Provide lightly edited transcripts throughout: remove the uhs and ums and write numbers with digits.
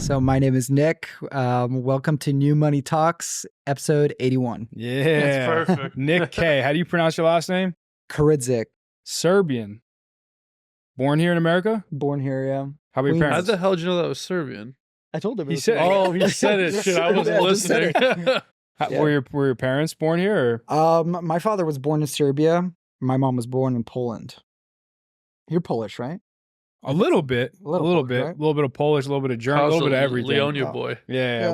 So my name is Nick. Welcome to New Money Talks, episode 81. Yeah. That's perfect. Nick K. How do you pronounce your last name? Karidzik. Serbian. Born here in America? Born here, yeah. How about your Queens. How parents? the hell did you know that was Serbian? I told him. He said- Oh, he said it. Shit, I wasn't Yeah, just said listening. Yeah. Were your parents born here? Or? My father was born in Serbia. My mom was born in Poland. You're Polish, right? A little bit. A little bit. right? A little bit of Polish, a little bit of German, a little bit of everything. Leonia Oh. boy. Yeah. Yeah.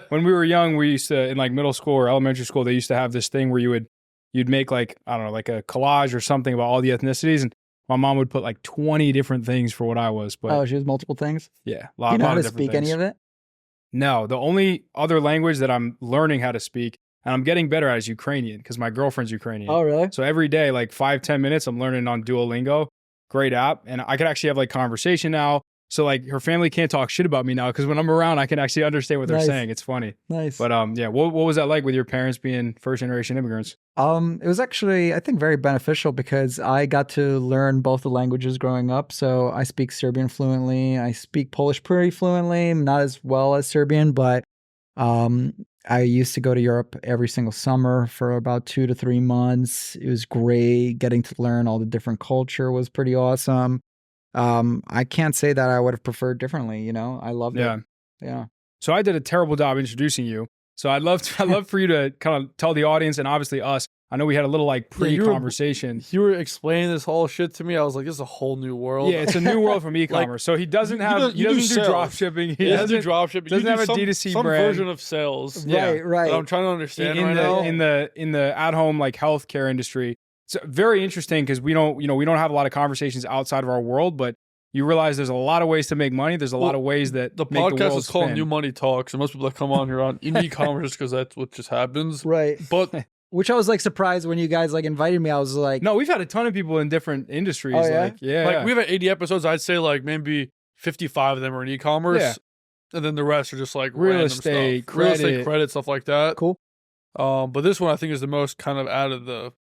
When we were young, we used to, in like middle school or elementary school, they used to have this thing where you'd make like, I don't know, like a collage or something about all the ethnicities. And my mom would put like 20 different things for what I was. But Oh, she has multiple things. yeah, Do you know how lot to of different speak any things. of it? No, the only other language that I'm learning how to speak, and I'm getting better at, is Ukrainian because my girlfriend's Ukrainian. Oh, really? So every day, like 5-10 minutes, I'm learning on Duolingo. Great app. And I could actually have like conversation now. So like her family can't talk shit about me now because when I'm around, I can actually understand what they're Nice. saying. It's funny. Nice. But yeah, what was that like with your parents being first generation immigrants? It was actually, I think, very beneficial because I got to learn both the languages growing up. So I speak Serbian fluently. I speak Polish pretty fluently, not as well as Serbian, but I used to go to Europe every single summer for about 2 to 3 months. It was great. Getting to learn all the different culture was pretty awesome. I can't say that I would have preferred differently, you know? I loved Yeah. it. Yeah. So I did a terrible job introducing you. So I'd love for you to kind of tell the audience and obviously us. I know we had a little like Yeah, you were- pre-conversation. You were explaining this whole shit to me. I was like, this is a whole new world. Yeah, it's a new world from e-commerce. So he doesn't you have don't- he you do doesn't do sales. drop shipping. He doesn't do dropshipping. doesn't You have do a some, D2C some brand. version of sales. Yeah. Right. That I'm trying to understand in right now. in the at-home like healthcare industry. It's very interesting because we don't have a lot of conversations outside of our world, but you realize there's a lot of ways to make money. There's a lot of ways that The make the podcast world is called spin. New Money Talks, and most people that come on here on in e-commerce because that's what just happens. Right. But Which I was like surprised when you guys like invited me. I was like, No, we've had a ton of people in different industries. Oh, yeah? Like, yeah, like we've had 80 episodes. I'd say like maybe 55 of them are in e-commerce, Yeah. and then the rest are just like Real random estate, stuff. Real estate, credit. credit, stuff like that. cool. But this one I think is the most kind of out of the.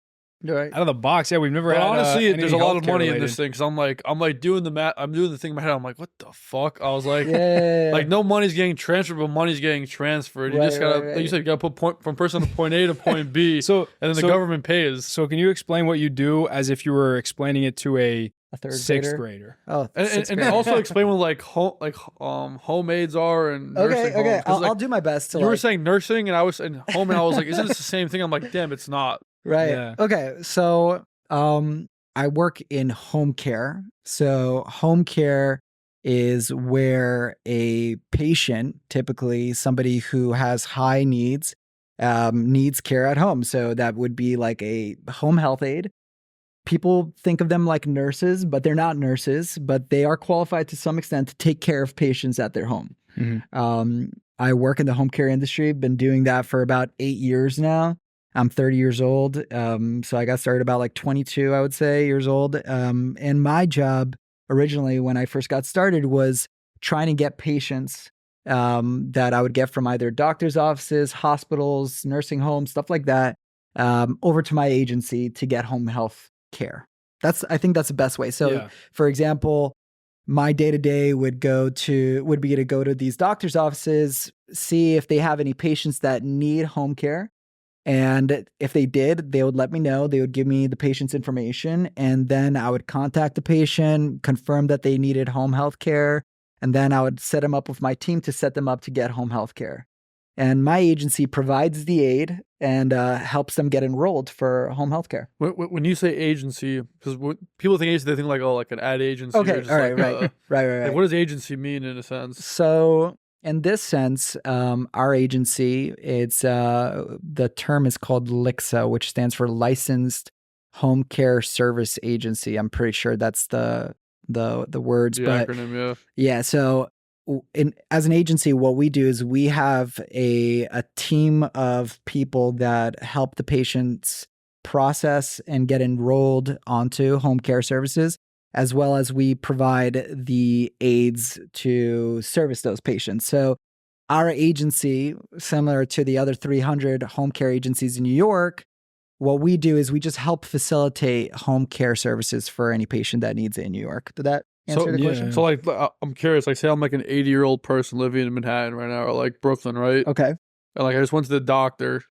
Right. out of the box. Yeah, we've never But had. honestly, there's a lot of healthcare money in related. this thing because I'm like doing the math. I'm doing the thing in my head. I'm like, what the fuck? I was like, Yeah. like no money's getting transferred, but money's getting transferred. You Right, just gotta, right, like you right. said, you gotta put point from person to point A to point B, So and then the so- government pays. So can you explain what you do as if you were explaining it to a A third sixth grader. grader? Oh, And, sixth and grade. also explain what like home aids are and Okay, nursing okay. homes, 'cause, like, I'll do my best to you were like, saying nursing, and I was saying home, and I was like, isn't this the same thing? I'm like, damn, it's not. right. Yeah. Okay. So, I work in home care. So, home care is where a patient, typically somebody who has high needs, needs care at home. So that would be like a home health aide. People think of them like nurses, but they're not nurses, but they are qualified to some extent to take care of patients at their home. I work in the home care industry, been doing that for about 8 years now. I'm 30 years old. So I got started about like 22, I would say, years old. And my job originally when I first got started was trying to get patients that I would get from either doctor's offices, hospitals, nursing homes, stuff like that, over to my agency to get home health care. I think that's the best way. So Yeah. for example, my day-to-day would be to go to these doctor's offices, see if they have any patients that need home care. And if they did, they would let me know. They would give me the patient's information, and then I would contact the patient, confirm that they needed home health care, and then I would set them up with my team to set them up to get home health care. And my agency provides the aid and helps them get enrolled for home health care. When you say agency, because people think agency, they think like, oh, like an ad agency. Okay, or just all right, like, right, right. Like, what does agency mean in a sense? So in this sense, our agency, it's the term is called LICSA, which stands for Licensed Home Care Service Agency. I'm pretty sure that's the words, The but acronym, yeah. yeah. So as an agency, what we do is we have a team of people that help the patients process and get enrolled onto home care services, as well as we provide the aids to service those patients. So our agency, similar to the other 300 home care agencies in New York, what we do is we just help facilitate home care services for any patient that needs it in New York. Did that answer the yeah. question? So like, I'm curious. Like, say I'm like an 80-year-old person living in Manhattan right now, or like Brooklyn, right? Okay. And like I just went to the doctor,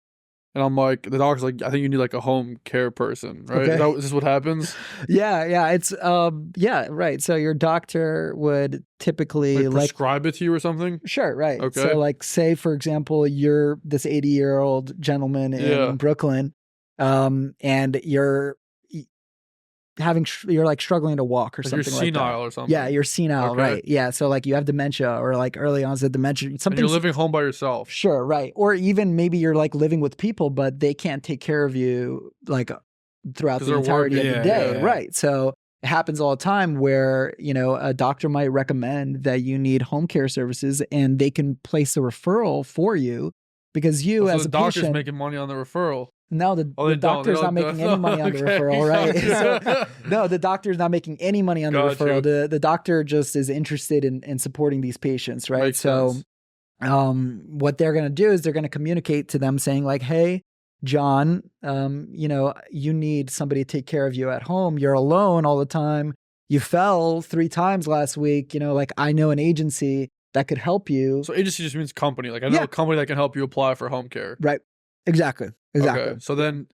and I'm like, the doctor's like, I think you need like a home care person, right? Okay. Is this what happens? Yeah. It's yeah, right. So your doctor would typically Like prescribe it to you or something? sure, right. Okay. So like say for example, you're this 80-year-old gentleman Yeah. in Brooklyn, and you're you're like struggling to walk or Like you're something like that. senile or something. Yeah, you're senile, Okay. right? Yeah, so like you have dementia or like early onset dementia. And Something you're living home by yourself. sure, right? Or even maybe you're like living with people, but they can't take care of you like throughout 'Cause the they're entirety working. of the Yeah, day, yeah, yeah. right? So it happens all the time where a doctor might recommend that you need home care services, and they can place a referral for you because you So as the a doctor's patient. making money on the referral. No, the Oh, they don't. They doctor's not don't- making any money on the Okay. referral, right? So, Okay. no, the doctor's not making any money on the Got referral. you. The doctor just is interested in supporting these patients, right? Makes So, sense. what they're going to do is they're going to communicate to them saying like, hey, John, you need somebody to take care of you at home. You're alone all the time. You fell 3 times last week. Like I know an agency that could help you. So agency just means company. Like I know Yeah. a company that can help you apply for home care. Right. Exactly. Okay. So then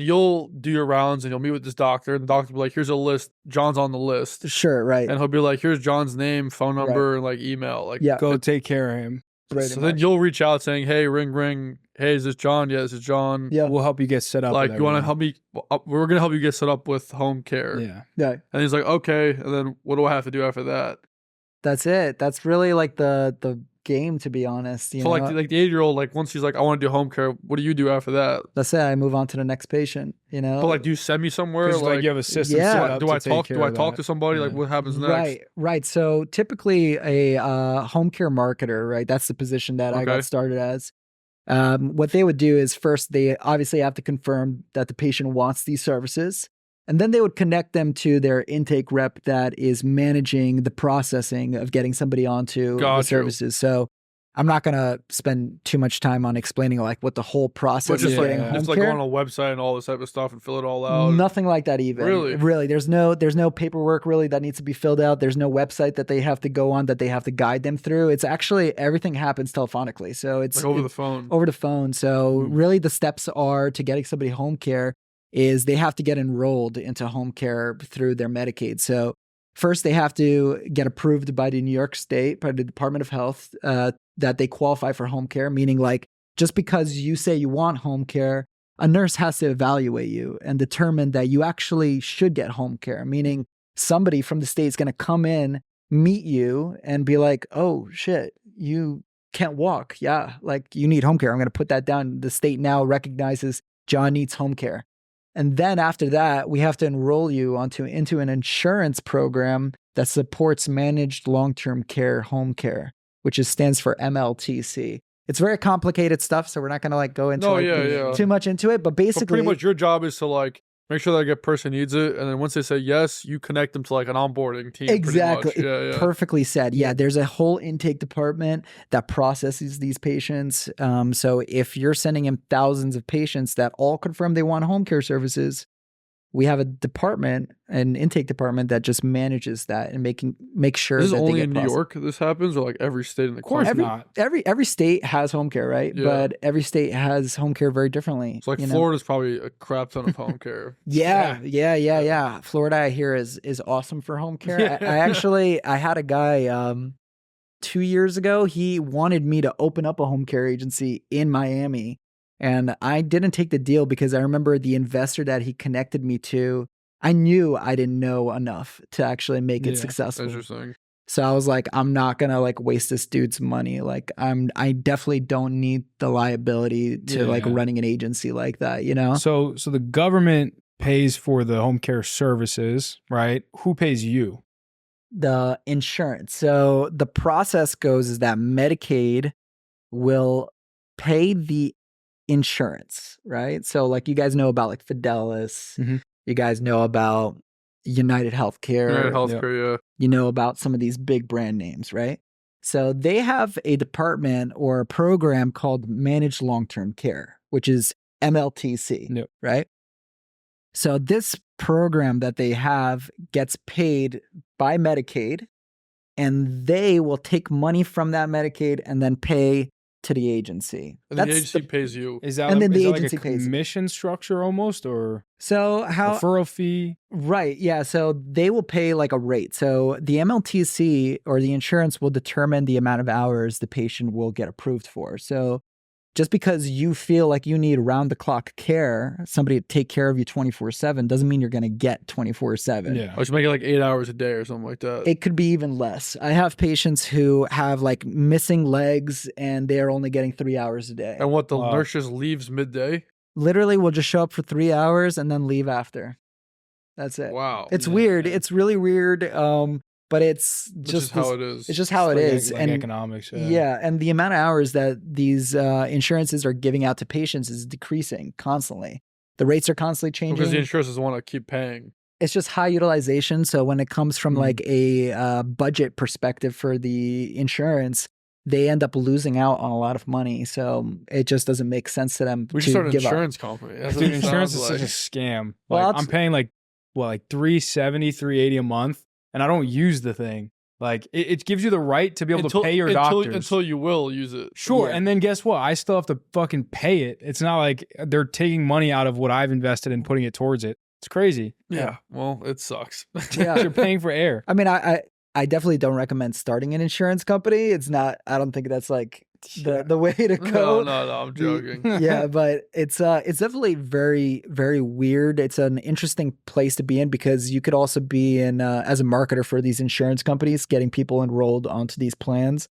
you'll do your rounds and you'll meet with this doctor, and the doctor will be like, here's a list. John's on the list. Sure. Right. And he'll be like, here's John's name, phone number, and like email. Like, Yeah. Go take care of him. Pretty so then much. you'll reach out saying, hey, ring, ring. Hey, is this John? Yeah, this is John. Yeah. We'll help you get set up. Like, with you want to everything. help me? We're going to help you get set up with home care. Yeah. Yeah. And he's like, okay. And then what do I have to do after that? That's it. That's really like the game, to be honest. So like the 80-year-old, like once he's like, I want to do home care. What do you do after that? That's it. I move on to the next patient. But like, do you send me somewhere? 'Cause, like you have a system Yeah. set up do to I take talk? care Do I of talk that. to somebody? Like, Yeah. what happens next? Right. So typically a home care marketer, right? That's the position that I Okay. got started as. What they would do is first they obviously have to confirm that the patient wants these services, and then they would connect them to their intake rep that is managing the processing of getting somebody onto Got the you. services. So I'm not gonna spend too much time on explaining like what the whole process But is just getting like home just like care. go on a website and all this type of stuff and fill it all out. Nothing like that even. Really? There's no paperwork really that needs to be filled out. There's no website that they have to go on that they have to guide them through. It's actually everything happens telephonically. So it's Like over the phone. over the phone. So really the steps are to getting somebody home care is they have to get enrolled into home care through their Medicaid. So first they have to get approved by the New York State, by the Department of Health, that they qualify for home care, meaning like just because you say you want home care, a nurse has to evaluate you and determine that you actually should get home care, meaning somebody from the state is going to come in, meet you and be like, oh shit, you can't walk. Yeah, like you need home care. I'm going to put that down. The state now recognizes John needs home care. And then after that, we have to enroll you into an insurance program that supports managed long-term care home care, which stands for MLTC. It's very complicated stuff, so we're not going to like go into too much into it. But basically, But pretty much your job is to like make sure that a person needs it, and then once they say yes, you connect them to like an onboarding team. exactly, Pretty much. Yeah. perfectly said. Yeah, there's a whole intake department that processes these patients. So if you're sending in thousands of patients that all confirm they want home care services, we have a department, an intake department that just manages that and make sure This is that only they get in New York this happens, or like every state in the course country? not. Every state has home care, right? Yeah. But every state has home care very differently. So like you know? Florida's probably a crap ton of home care. Yeah. Florida, I hear, is awesome for home care. I had a guy 2 years ago. He wanted me to open up a home care agency in Miami, and I didn't take the deal because I remember the investor that he connected me to. I knew I didn't know enough to actually make it Yeah, successful. Interesting. So I was like, I'm not gonna like waste this dude's money. Like I definitely don't need the liability to like Yeah. running an agency like that, you know? So the government pays for the home care services, right? Who pays you? The insurance. So the process goes is that Medicaid will pay the insurance, right? So like you guys know about like Fidelis, Mhm. you guys know about United Healthcare, Yeah, healthcare, yeah. you know about some of these big brand names, right? So they have a department or a program called Managed Long-Term Care, which is MLTC, Yep. right? So this program that they have gets paid by Medicaid, and they will take money from that Medicaid and then pay to the agency. And then the agency pays you. Is that, And then is the that like agency a pays you. commission structure almost, or So how referral fee? Right. Yeah. So they will pay like a rate. So the MLTC or the insurance will determine the amount of hours the patient will get approved for. So just because you feel like you need round the clock care, somebody to take care of you 24/7, doesn't mean you're going to get 24/7. Yeah. I was making like 8 hours a day or something like that. It could be even less. I have patients who have like missing legs and they're only getting 3 hours a day. And what the Wow. nurse just leaves midday? Literally, we'll just show up for 3 hours and then leave after. That's it. Wow. It's Yeah. weird. It's really weird. But it's Which just is how this- it is. It's just how it Like is. like And economics. yeah, and the amount of hours that these insurances are giving out to patients is decreasing constantly. The rates are constantly changing. Because the insurers doesn't want to keep paying. It's just high utilization. So when it comes from Mhm. like a budget perspective for the insurance, they end up losing out on a lot of money. So it just doesn't make sense to them We to should start an give up. insurance company. That's what Dude, it insurance is sounds such a like. scam. Well, Like, I'll I'm t- paying like $370, $380 a month, and I don't use the thing. Like it gives you the right to be able to pay your doctors. Until you will use it. Sure, Yeah. and then guess what? I still have to fucking pay it. It's not like they're taking money out of what I've invested and putting it towards it. It's crazy. Yeah. Well, it sucks. Yeah. You're paying for air. I mean, I definitely don't recommend starting an insurance company. It's not, I don't think that's like the way to go. No, I'm joking. Yeah, but it's definitely very, very weird. It's an interesting place to be in because you could also be in as a marketer for these insurance companies, getting people enrolled onto these plans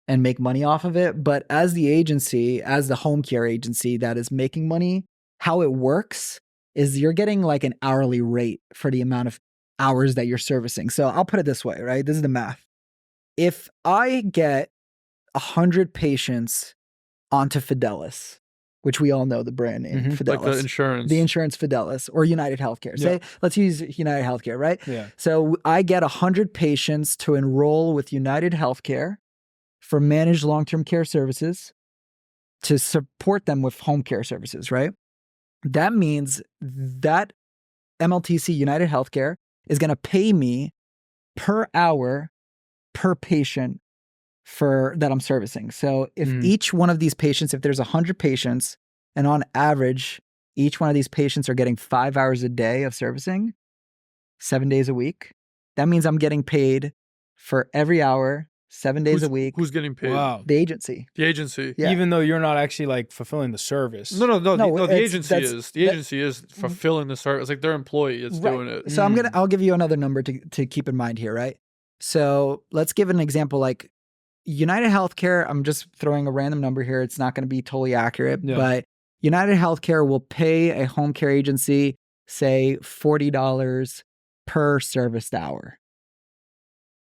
and make money off of it. But as the agency, as the home care agency that is making money, how it works is you're getting like an hourly rate for the amount of hours that you're servicing. So I'll put it this way, right? This is the math. If I get 100 patients onto Fidelis, which we all know the brand name, Mhm. Fidelis. Like the insurance. The insurance Fidelis or United Healthcare. Say, let's use United Healthcare, right? Yeah. So I get 100 patients to enroll with United Healthcare for managed long-term care services to support them with home care services, right? That means that MLTC United Healthcare is going to pay me per hour per patient for that I'm servicing. So if each one of these patients, if there's 100 patients and on average, each one of these patients are getting 5 hours a day of servicing, 7 days a week, that means I'm getting paid for every hour, 7 days a week. Who's getting paid? Wow. The agency. The agency. Yeah. Even though you're not actually like fulfilling the service. No. No, The it's- agency that's- is. The agency is fulfilling the service. It's like their employee that's doing it. So I'll give you another number to keep in mind here, right? So let's give an example like United Healthcare. I'm just throwing a random number here. It's not going to be totally accurate, Yeah. but United Healthcare will pay a home care agency, say $40 per serviced hour.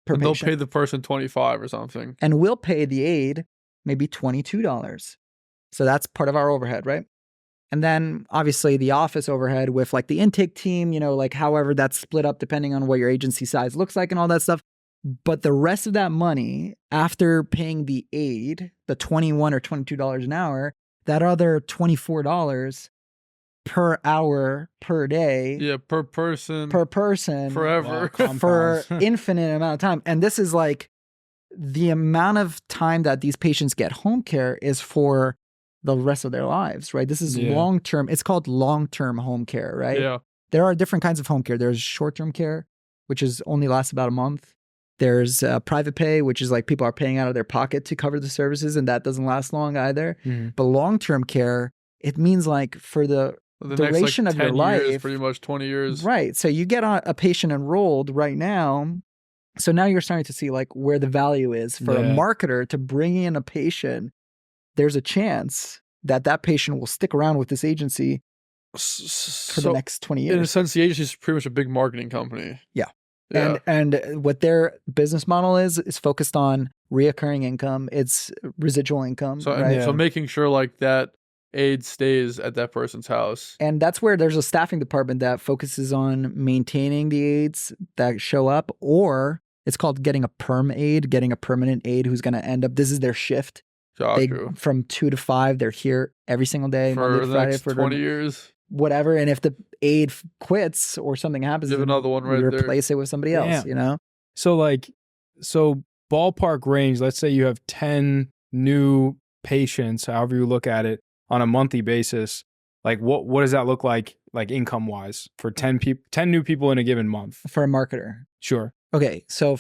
Per And they'll patient. pay the person 25 or something. And we'll pay the aide maybe $22. So that's part of our overhead, right? And then obviously the office overhead with like the intake team, like however that's split up depending on what your agency size looks like and all that stuff. But the rest of that money, after paying the aide, the $21 or $22 an hour, that other $24 per hour per day, Yeah, per person. for Forever. Compounds. infinite amount of time. And this is like the amount of time that these patients get home care is for the rest of their lives, right? This is Yeah. long-term. It's called long-term home care, right? Yeah. There are different kinds of home care. There's short-term care, which is only lasts about a month. There's private pay, which is like people are paying out of their pocket to cover the services, and that doesn't last long either. Mhm. But long-term care, it means like for the The duration next, of your 10 years, life, pretty much 20 years. right? So you get a patient enrolled right now. So now you're starting to see like where the value is for a Yeah. marketer to bring in a patient. There's a chance that that patient will stick around with this agency for So, the next 20 in a years. sense, the agency is pretty much a big marketing company. Yeah. Yeah. And what their business model is focused on reoccurring income. It's residual income, So, right? Yeah. so making sure like that aide stays at that person's house. And that's where there's a staffing department that focuses on maintaining the aides that show up, or it's called getting a perm aide, getting a permanent aide who's going to end up, this is their shift. Got They, you. from 2 to 5, they're here every single day, Monday For to the Friday, next for 20 years. whatever. And if the aide quits or something happens, You have then another one we right there. replace it with somebody else, Damn. So ballpark range, let's say you have 10 new patients, however you look at it, on a monthly basis. Like what does that look like income wise for 10 new people in a given month? For a marketer. Sure. Okay, so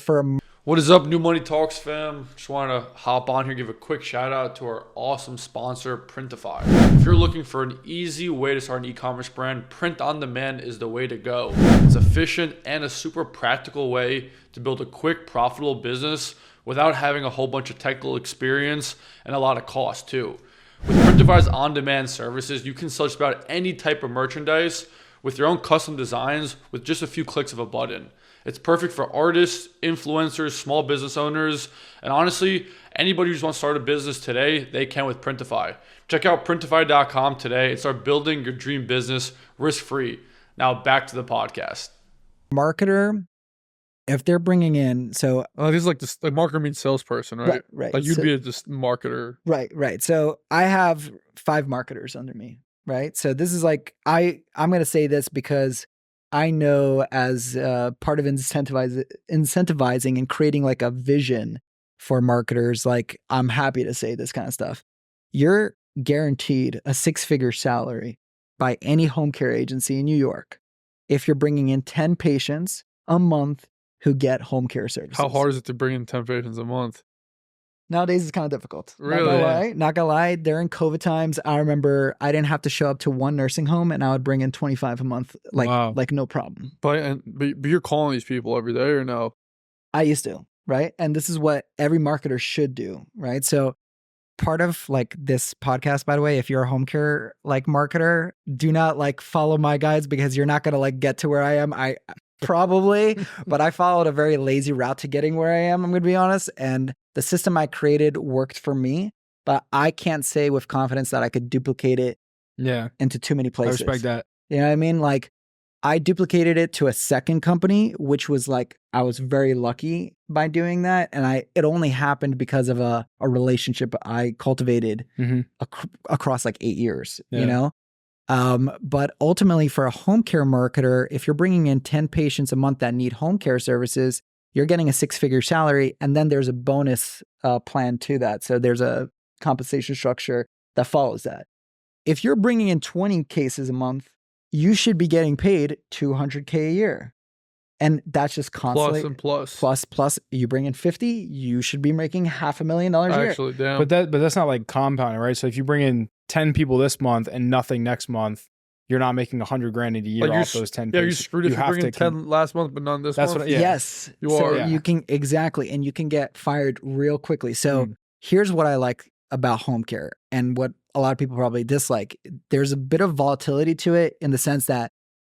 What is up, New Money Talks fam? Just wanted to hop on here, give a quick shout out to our awesome sponsor, Printify. If you're looking for an easy way to start an e-commerce brand, print on demand is the way to go. It's efficient and a super practical way to build a quick, profitable business without having a whole bunch of technical experience and a lot of cost too. With Printify's on-demand services, you can sell just about any type of merchandise with your own custom designs with just a few clicks of a button. It's perfect for artists, influencers, small business owners, and honestly, anybody who just wants to start a business today, they can with Printify. Check out Printify.com today and start building your dream business risk-free. Now back to the podcast. Marketer, if they're bringing in, this is like this, like marketer means salesperson, right? Right. Like you'd be a just marketer. Right. So I have 5 marketers under me, right? So this is like, I'm going to say this because I know as part of incentivizing and creating like a vision for marketers, like I'm happy to say this kind of stuff. You're guaranteed a 6-figure salary by any home care agency in New York if you're bringing in 10 patients a month who get home care services. How hard is it to bring in 10 patients a month? Nowadays, it's kind of difficult. Really? Not gonna lie. During COVID times, I remember I didn't have to show up to one nursing home and I would bring in 25 a month, like no problem. But you're calling these people every day or no? I used to, right? And this is what every marketer should do, right? So part of like this podcast, by the way, if you're a home care like marketer, do not like follow my guides because you're not gonna like get to where I am. I probably, but I followed a very lazy route to getting where I am, I'm gonna be honest. And the system I created worked for me, but I can't say with confidence that I could duplicate it into too many places. I respect that. You know what I mean? Like I duplicated it to a second company, which was like, I was very lucky by doing that. And it only happened because of a relationship I cultivated across like 8 years, you know? But ultimately for a home care marketer, if you're bringing in 10 patients a month that need home care services, you're getting a 6-figure salary. And then there's a bonus plan to that. So there's a compensation structure that follows that. If you're bringing in 20 cases a month, you should be getting paid $200K a year. And that's just constantly plus you bring in 50, you should be making $500,000 a year. Actually, damn. But that's not like compounding, right? So if you bring in 10 people this month and nothing next month, you're not making $100,000 a year off those 10 Yeah, patients. you're screwed if you bring in 10 last month, but none this month. Yes. You are. You can, exactly. And you can get fired real quickly. So here's what I like about home care and what a lot of people probably dislike. There's a bit of volatility to it in the sense that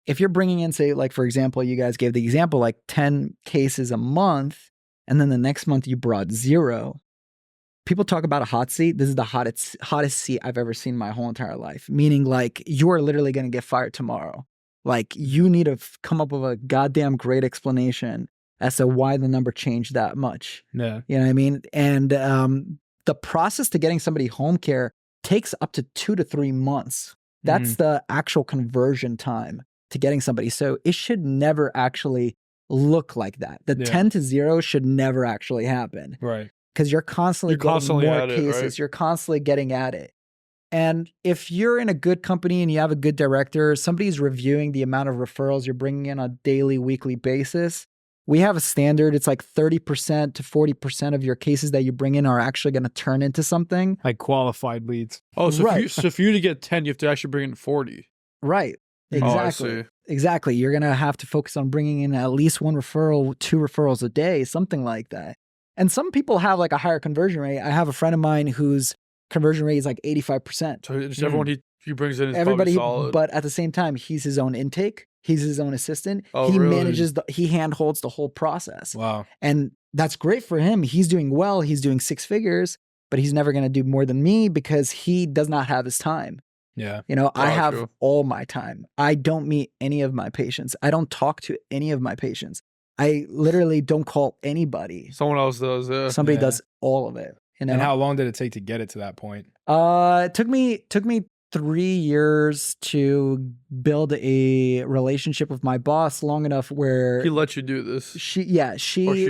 if you're bringing in, say, like, for example, you guys gave the example, like 10 cases a month, and then the next month you brought 0. People talk about a hot seat. This is the hottest seat I've ever seen in my whole entire life. Meaning like you are literally going to get fired tomorrow. Like you need to come up with a goddamn great explanation as to why the number changed that much. Yeah. You know what I mean? And the process to getting somebody home care takes up to 2 to 3 months. That's the actual conversion time to getting somebody. So it should never actually look like that. The 10 to 0 should never actually happen. Right. Because you're constantly getting more cases. Right? You're constantly getting at it. And if you're in a good company and you have a good director, somebody's reviewing the amount of referrals you're bringing in on a daily, weekly basis. We have a standard. It's like 30% to 40% of your cases that you bring in are actually going to turn into something. Like qualified leads. Oh, so, for you to get 10, you have to actually bring in 40. Right. Exactly. Oh, I see. Exactly. You're going to have to focus on bringing in at least 1 referral, 2 referrals a day, something like that. And some people have like a higher conversion rate. I have a friend of mine whose conversion rate is like 85%. So just everyone he brings in is everybody, solid. But at the same time, he's his own intake. He's his own assistant. Oh, he really? manages he handholds the whole process. Wow. And that's great for him. He's doing well. He's doing 6 figures, but he's never going to do more than me because he does not have his time. Yeah. You know, I have all my time. I don't meet any of my patients. I don't talk to any of my patients. I literally don't call anybody. Someone else does, yeah. Somebody does all of it. You know? And how long did it take to get it to that point? It took me 3 years to build a relationship with my boss long enough where He let you do this. she trusted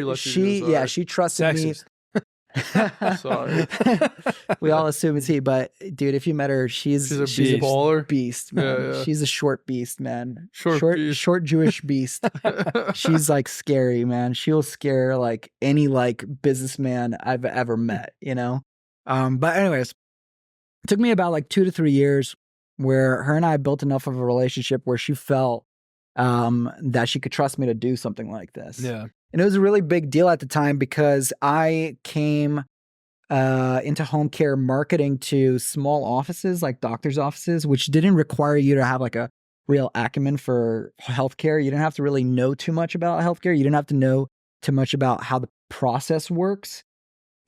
me. Sexist. Sorry. We all assume it's he, but dude, if you met her, she's She's a a baller. beast, man. Yeah, yeah. She's a short beast, man. Beast. Short Jewish beast. She's like scary, man. She'll scare like any like businessman I've ever met, you know? But anyways, it took me about like 2 to 3 years where her and I built enough of a relationship where she felt that she could trust me to do something like this. Yeah. And it was a really big deal at the time because I came into home care marketing to small offices like doctors' offices, which didn't require you to have like a real acumen for healthcare. You didn't have to really know too much about healthcare. You didn't have to know too much about how the process works.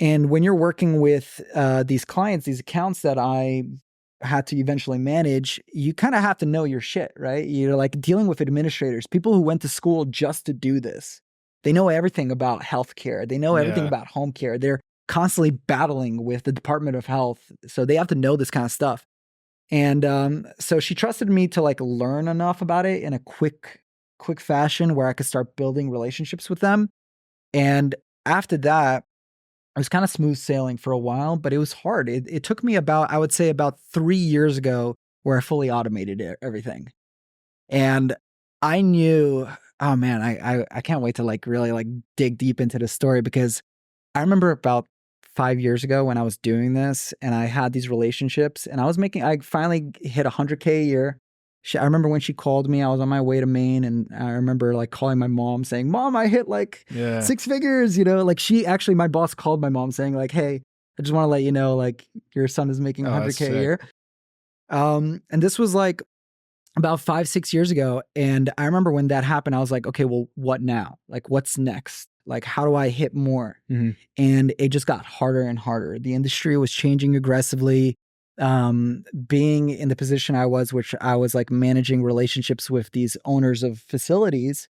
And when you're working with these clients, these accounts that I had to eventually manage, you kind of have to know your shit, right? You're like dealing with administrators, people who went to school just to do this. They know everything about healthcare. They know everything about home care. They're constantly battling with the Department of Health. So they have to know this kind of stuff. And so she trusted me to like learn enough about it in a quick fashion where I could start building relationships with them. And after that, it was kind of smooth sailing for a while, but it was hard. It took me I would say about 3 years ago where I fully automated everything. And I knew, oh man, I can't wait to like really like dig deep into this story because I remember about 5 years ago when I was doing this and I had these relationships and I finally hit 100K a year. I remember when she called me, I was on my way to Maine and I remember like calling my mom saying, Mom, I hit like 6 figures, you know, like my boss called my mom saying like, hey, I just want to let you know, like your son is making 100K a year. And this was like about 5-6 years ago. And I remember when that happened, I was like, okay, well, what now? Like, what's next? Like, how do I hit more? Mm-hmm. And it just got harder and harder. The industry was changing aggressively. Being in the position I was, which I was like managing relationships with these owners of facilities,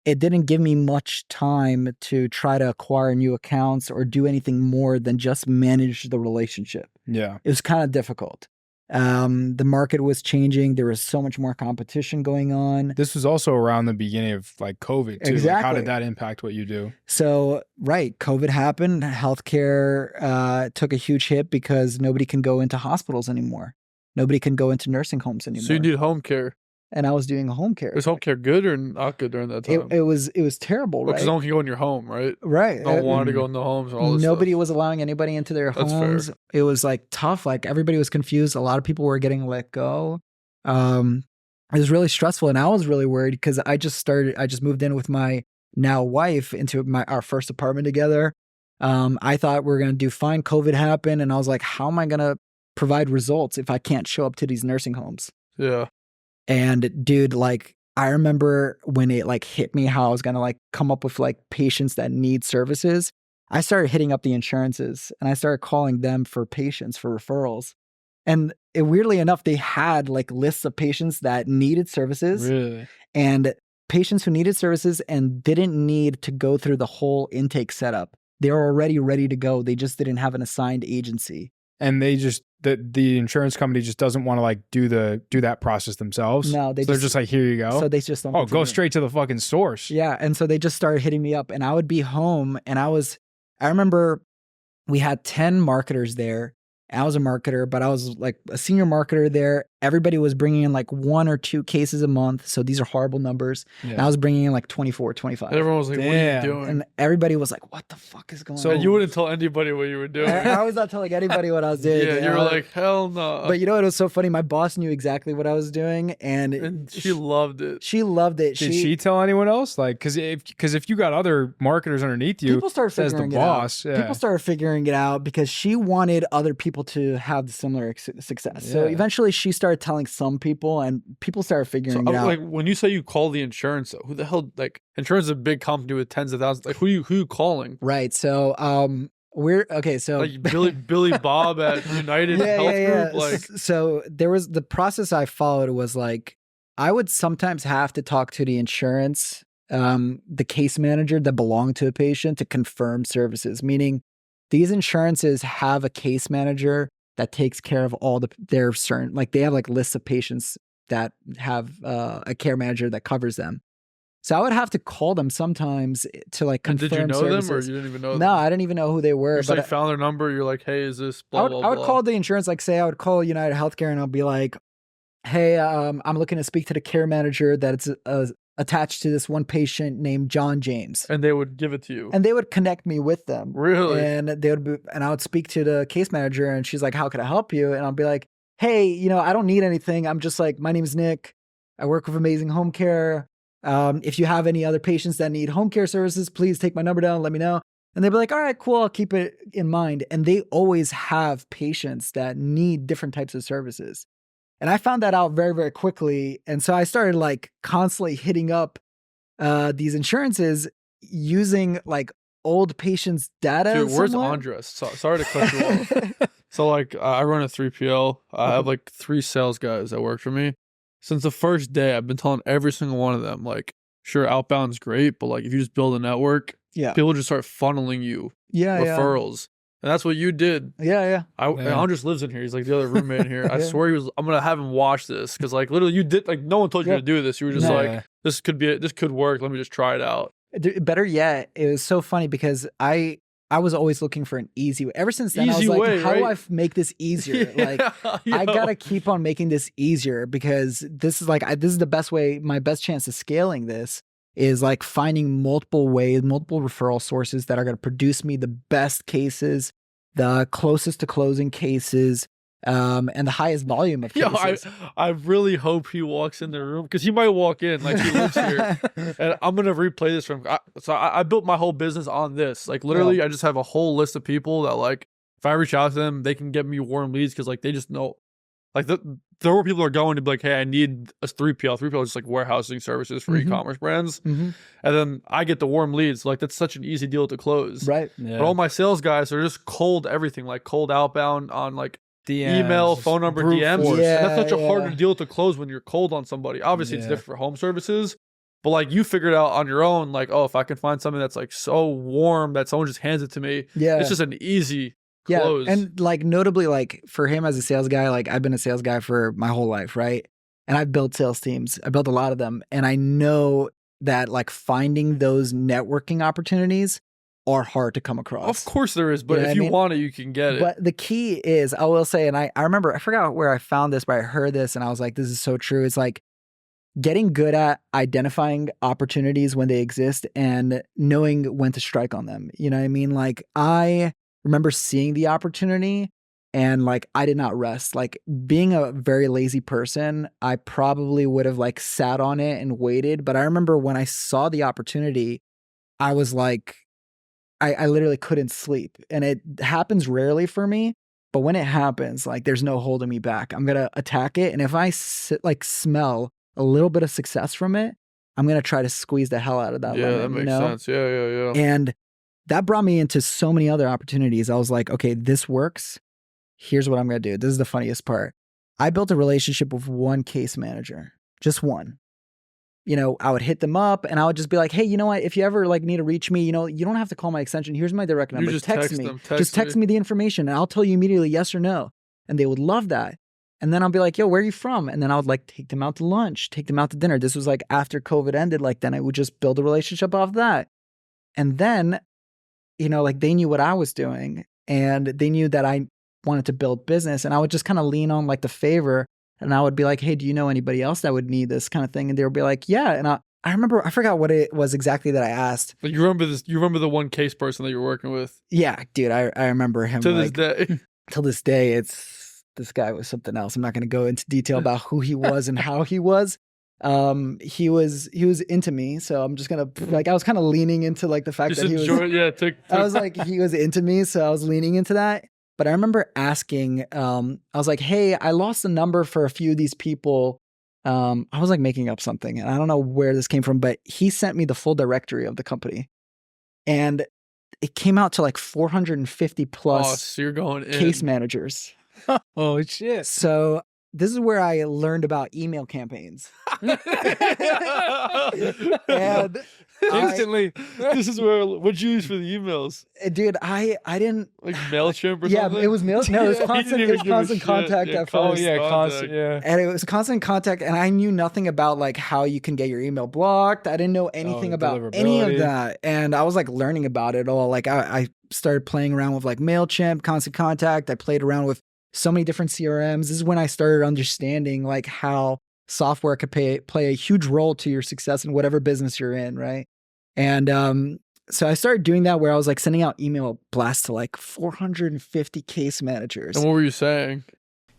it didn't give me much time to try to acquire new accounts or do anything more than just manage the relationship. Yeah. It was kind of difficult. The market was changing. There was so much more competition going on. This was also around the beginning of like COVID too. Exactly. Like, how did that impact what you do? So, right, COVID happened. Healthcare took a huge hit because nobody can go into hospitals anymore. Nobody can go into nursing homes anymore. So you did home care. And I was doing home care. Was home care good or not good during that time? It was terrible, right? Because no one can go in your home, right? Right. No one wanted to go in the homes and all this Nobody stuff. was allowing anybody into their That's homes. fair. It was like tough. Like everybody was confused. A lot of people were getting let go. It was really stressful. And I was really worried because I just moved in with my now wife into our first apartment together. I thought we were going to do fine. COVID happened. And I was like, how am I going to provide results if I can't show up to these nursing homes? Yeah. And dude, like, I remember when it like hit me how I was going to like come up with like patients that need services. I started hitting up the insurances and I started calling them for patients, for referrals. And weirdly enough, they had like lists of patients that needed services. Really? And patients who needed services and didn't need to go through the whole intake setup. They were already ready to go. They just didn't have an assigned agency. And they just the insurance company just doesn't want to like do that process themselves. No, they're just like, here you go. So they just don't. Oh, go straight to the fucking source. Yeah, and so they just started hitting me up, and I would be home, and I remember we had 10 marketers there. I was a marketer, but I was like a senior marketer there. Everybody was bringing in like 1 or 2 cases a month. So these are horrible numbers. Yeah. And I was bringing in like 24, 25. And everyone was like, what are you doing? And everybody was like, what the fuck is going on? So you wouldn't tell anybody what you were doing. I was not telling anybody what I was doing. Yeah, you were like, hell no. But you know what was so funny? My boss knew exactly what I was doing. And she loved it. She loved it. Did she tell anyone else? Like, because if you got other marketers underneath you, people started figuring as the boss, it out. People started figuring it out because she wanted other people to have the similar success. Yeah. So eventually she started telling some people and people started figuring it out. Like when you say you call the insurance, who the hell, like insurance is a big company with tens of thousands. Like who you calling? Right. So so like Billy Bob at United Health Group. Like so there was the process I followed was like I would sometimes have to talk to the insurance, the case manager that belonged to a patient to confirm services, meaning these insurances have a case manager that takes care of all their certain, like they have like lists of patients that have a care manager that covers them. So I would have to call them sometimes to like And confirm did you know services. them, or you didn't even know them? No, I didn't even know who they were. You just But like found their number. You're like, hey, is this blah, blah, I would blah? call the insurance, like say I would call United Healthcare and I'll be like, hey, I'm looking to speak to the care manager that's attached to this one patient named John James. And they would give it to you. And they would connect me with them. Really? And I would speak to the case manager and she's like, how can I help you? And I'll be like, hey, you know, I don't need anything. I'm just like, my name is Nick. I work with Amazing Home Care. If you have any other patients that need home care services, please take my number down, let me know. And they'd be like, all right, cool, I'll keep it in mind. And they always have patients that need different types of services. And I found that out very, very quickly. And so I started like constantly hitting up these insurances using like old patients' data. Dude, where's somewhat. Andres? Sorry to cut you off. So like I run a 3PL. I have like 3 sales guys that work for me. Since the first day, I've been telling every single one of them, like, sure, outbound's great, but like if you just build a network, people just start funneling you referrals. And that's what you did. Yeah. And Andres lives in here. He's like the other roommate in here. I swear I'm gonna have him watch this because like literally you did, like no one told you to do this. You were just like, this could work. Let me just try it out. Better yet, it was so funny because I was always looking for an easy way. Ever since then, I was like, how do I make this easier? I gotta keep on making this easier because this is like this is the best way. My best chance of scaling this is like finding multiple ways, multiple referral sources that are going to produce me the best cases, the closest to closing cases, and the highest volume of cases. I really hope he walks in the room because he might walk in like he lives here, and I'm gonna replay this from. I built my whole business on this. Like literally, I just have a whole list of people that like if I reach out to them, they can get me warm leads because like they just know. Like there were people are going to be like, hey, I need a 3PL. 3PL is just like warehousing services for e-commerce brands. And then I get the warm leads. Like that's such an easy deal to close. Right. But all my sales guys are just cold everything, like cold outbound on like DMs, email, phone number, DMs. And that's such a harder deal to close when you're cold on somebody. Obviously, it's different for home services. But like you figured out on your own, like, oh, if I can find something that's like so warm that someone just hands it to me, it's just an easy close. Yeah, and like notably, like for him as a sales guy, like I've been a sales guy for my whole life, right? And I've built sales teams. I built a lot of them, and I know that like finding those networking opportunities are hard to come across. Of course there is, but if you want it, you can get it. But the key is, I will say, and I remember, I forgot where I found this, but I heard this, and I was like, this is so true. It's like getting good at identifying opportunities when they exist and knowing when to strike on them. You know what I mean? Like I remember seeing the opportunity and like I did not rest. Like being a very lazy person, I probably would have like sat on it and waited. But I remember when I saw the opportunity, I was like, I literally couldn't sleep. And it happens rarely for me, but when it happens, like there's no holding me back. I'm gonna attack it. And if I smell a little bit of success from it, I'm gonna try to squeeze the hell out of that lemon. Yeah, that makes sense. Yeah. And that brought me into so many other opportunities. I was like, okay, this works. Here's what I'm going to do. This is the funniest part. I built a relationship with one case manager, just one. You know, I would hit them up and I would just be like, hey, you know what? If you ever like need to reach me, you know, you don't have to call my extension. Here's my direct number. Just text me. Them, just text me the information and I'll tell you immediately yes or no. And they would love that. And then I'll be like, yo, where are you from? And then I would like take them out to lunch, take them out to dinner. This was like after COVID ended. Like then I would just build a relationship off that. And then, you know, like they knew what I was doing and they knew that I wanted to build business, and I would just kind of lean on like the favor, and I would be like, hey, do you know anybody else that would need this kind of thing? And they would be like, yeah. And I remember, I forgot what it was exactly that I asked. But you remember this, you remember the one case person that you're working with? Yeah, dude, I remember him. To this day. Till this day, this guy was something else. I'm not going to go into detail about who he was and how he was. He was into me, so I'm just gonna like I was kind of leaning into like the fact just that he was I was like he was into me, so I was leaning into that. But I remember asking, I was like, hey, I lost the number for a few of these people. I was like making up something and I don't know where this came from, but he sent me the full directory of the company and it came out to like 450 plus so you're going in. case managers. Oh shit. So this is where I learned about email campaigns. And Instantly. This is where what'd you use for the emails? dude, I didn't. Like MailChimp or Yeah, something? it was mail. No, it was Yeah, he constant. didn't It was even give a constant shit. contact Yeah, at Oh first. yeah, Contact. constant. Yeah. And it was constant contact, and I knew nothing about like how you can get your email blocked. I didn't know anything the about any of deliverability. that, and I was like learning about it all. Like I started playing around with like Mailchimp, Constant Contact. I played around with so many different CRMs. This is when I started understanding like how software could play a huge role to your success in whatever business you're in, right? And so I started doing that where I was like sending out email blasts to like 450 case managers. And what were you saying?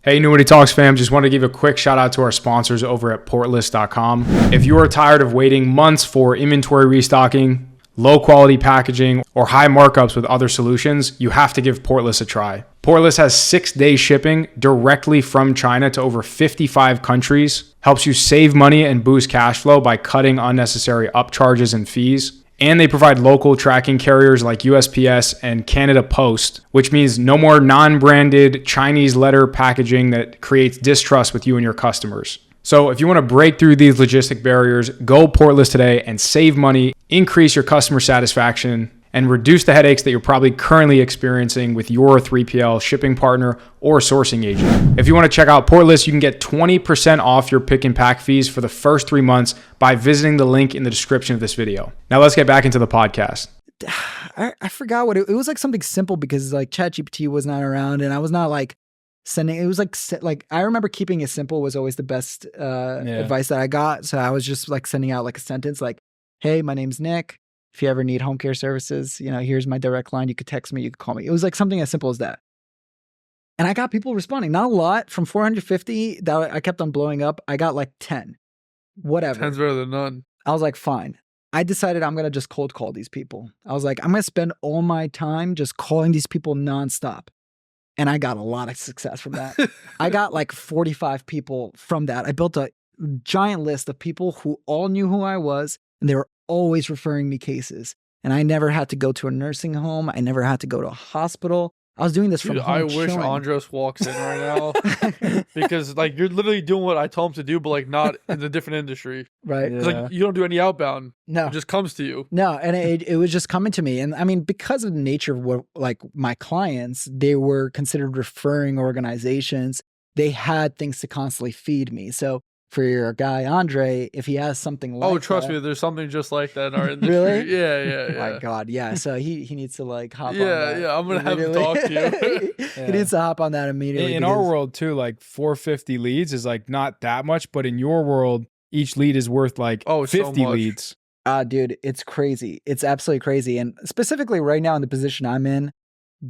Hey, Nobody Talks fam, just want to give a quick shout out to our sponsors over at portlist.com. If you are tired of waiting months for inventory restocking, low quality packaging, or high markups with other solutions, you have to give Portlist a try. Portlist has 6-day shipping directly from China to over 55 countries, helps you save money and boost cash flow by cutting unnecessary upcharges and fees. And they provide local tracking carriers like USPS and Canada Post, which means no more non-branded Chinese letter packaging that creates distrust with you and your customers. So if you want to break through these logistic barriers, go Portlist today and save money, increase your customer satisfaction, and reduce the headaches that you're probably currently experiencing with your 3PL shipping partner or sourcing agent. If you want to check out Portlist, you can get 20% off your pick and pack fees for the first 3 months by visiting the link in the description of this video. Now let's get back into the podcast. I forgot what it was like something simple because like ChatGPT was not around and I was not like sending, it was like I remember keeping it simple was always the best advice that I got. So I was just like sending out like a sentence like, hey, my name's Nick. If you ever need home care services, you know, here's my direct line. You could text me, you could call me. It was like something as simple as that. And I got people responding, not a lot. From 450 that I kept on blowing up, I got like 10. Whatever. 10's better than none. I was like, fine. I decided I'm going to just cold call these people. I was like, I'm going to spend all my time just calling these people nonstop. And I got a lot of success from that. I got like 45 people from that. I built a giant list of people who all knew who I was, and they were always referring me cases. And I never had to go to a nursing home. I never had to go to a hospital. I was doing this from Dude, home I wish chilling. Andres walks in right now because like you're literally doing what I told him to do, but like not in a different industry. Right? It's like you don't do any outbound. No. It just comes to you. No, and it was just coming to me. And I mean, because of the nature of what, like my clients, they were considered referring organizations. They had things to constantly feed me. So for your guy, Andre, if he has something like Trust me, there's something just like that in our industry. Really? Yeah. My God, yeah. So he needs to like hop on Yeah, that. yeah. I'm gonna have him immediately. talk to you. He needs to hop on that immediately. In our because- world too, like 450 leads is like not that much, but in your world, each lead is worth like Oh, so 50 much. leads. dude, it's crazy. It's absolutely crazy. And specifically right now in the position I'm in,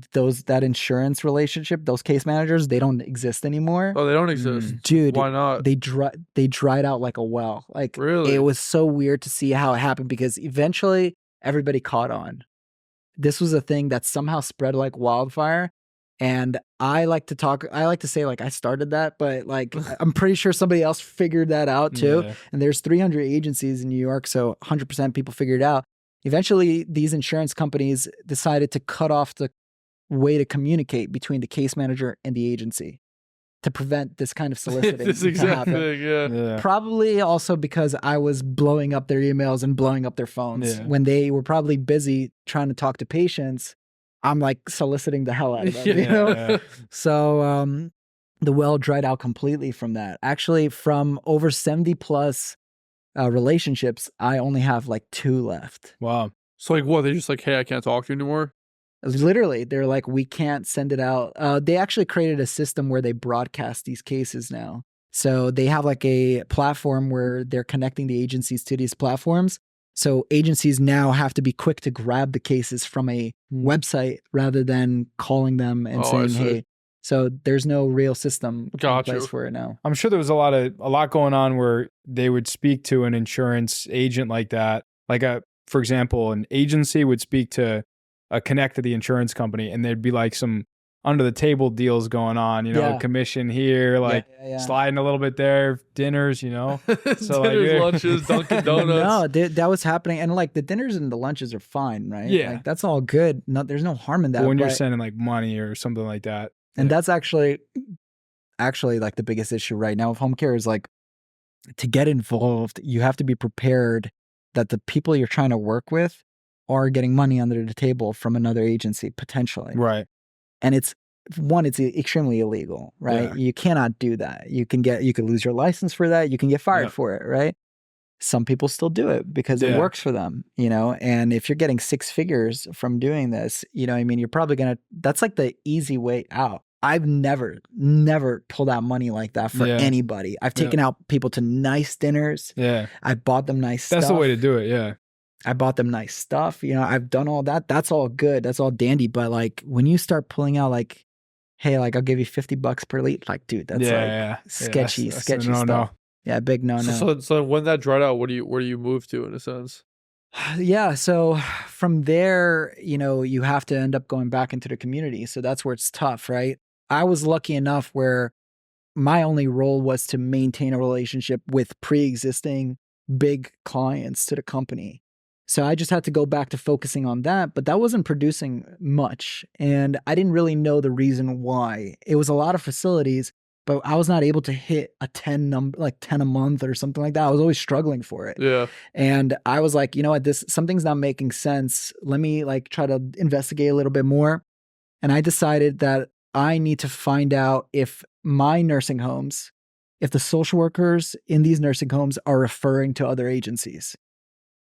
that insurance relationship, those case managers, they don't exist anymore. Oh, they don't exist. Dude, Why not? they dried out like a well. Like Really? it was so weird to see how it happened because eventually everybody caught on. This was a thing that somehow spread like wildfire. And I like to say like I started that, but like I'm pretty sure somebody else figured that out too. Yeah. And there's 300 agencies in New York, so 100% people figured it out. Eventually, these insurance companies decided to cut off the way to communicate between the case manager and the agency to prevent this kind of soliciting This to exact happen. thing, yeah. Yeah. Probably also because I was blowing up their emails and blowing up their phones. Yeah. When they were probably busy trying to talk to patients, I'm like soliciting the hell out of them, you know? Yeah. So the well dried out completely from that. Actually, from over 70 plus relationships, I only have like 2 left. Wow. So like what? They just like, hey, I can't talk to you anymore. Literally, they're like, we can't send it out. They actually created a system where they broadcast these cases now. So they have like a platform where they're connecting the agencies to these platforms. So agencies now have to be quick to grab the cases from a website rather than calling them and Oh, I saying, see. hey. So there's no real system in Gotcha. place for it now. I'm sure there was a lot going on where they would speak to an insurance agent like that. Like for example, an agency would speak to a connect to the insurance company and there'd be like some under the table deals going on, you know, Yeah. commission here, like Yeah. sliding a little bit there, dinners, you know. So, like, Dinners, yeah. lunches, Dunkin' Donuts. No, that was happening. And like the dinners and the lunches are fine, right? Yeah. Like, that's all good. There's no harm in that. But when you're but- sending like money or something like that. And that's actually, actually like the biggest issue right now with home care is like to get involved, you have to be prepared that the people you're trying to work with are getting money under the table from another agency potentially. Right. And it's extremely illegal, right? Yeah. You cannot do that. You could lose your license for that. You can get fired for it, right? Some people still do it because it works for them, and if you're getting 6 figures from doing this, I mean, you're probably that's like the easy way out. I've never pulled out money like that for anybody. I've taken out people to nice dinners. Yeah. I bought them nice stuff. That's the way to do it. Yeah. I bought them nice stuff. I've done all that. That's all good. That's all dandy. But like when you start pulling out like, hey, like I'll give you $50 per lead. Like, dude, that's sketchy that's stuff. No. Yeah, big no. So when that dried out, where do you move to in a sense? Yeah, so from there, you have to end up going back into the community. So that's where it's tough, right? I was lucky enough where my only role was to maintain a relationship with pre-existing big clients to the company. So I just had to go back to focusing on that, but that wasn't producing much. And I didn't really know the reason why. It was a lot of facilities, but I was not able to hit a 10 a month or something like that. I was always struggling for it. Yeah. And I was like, you know what, something's not making sense. Let me like try to investigate a little bit more. And I decided that I need to find out if my nursing homes, if the social workers in these nursing homes are referring to other agencies.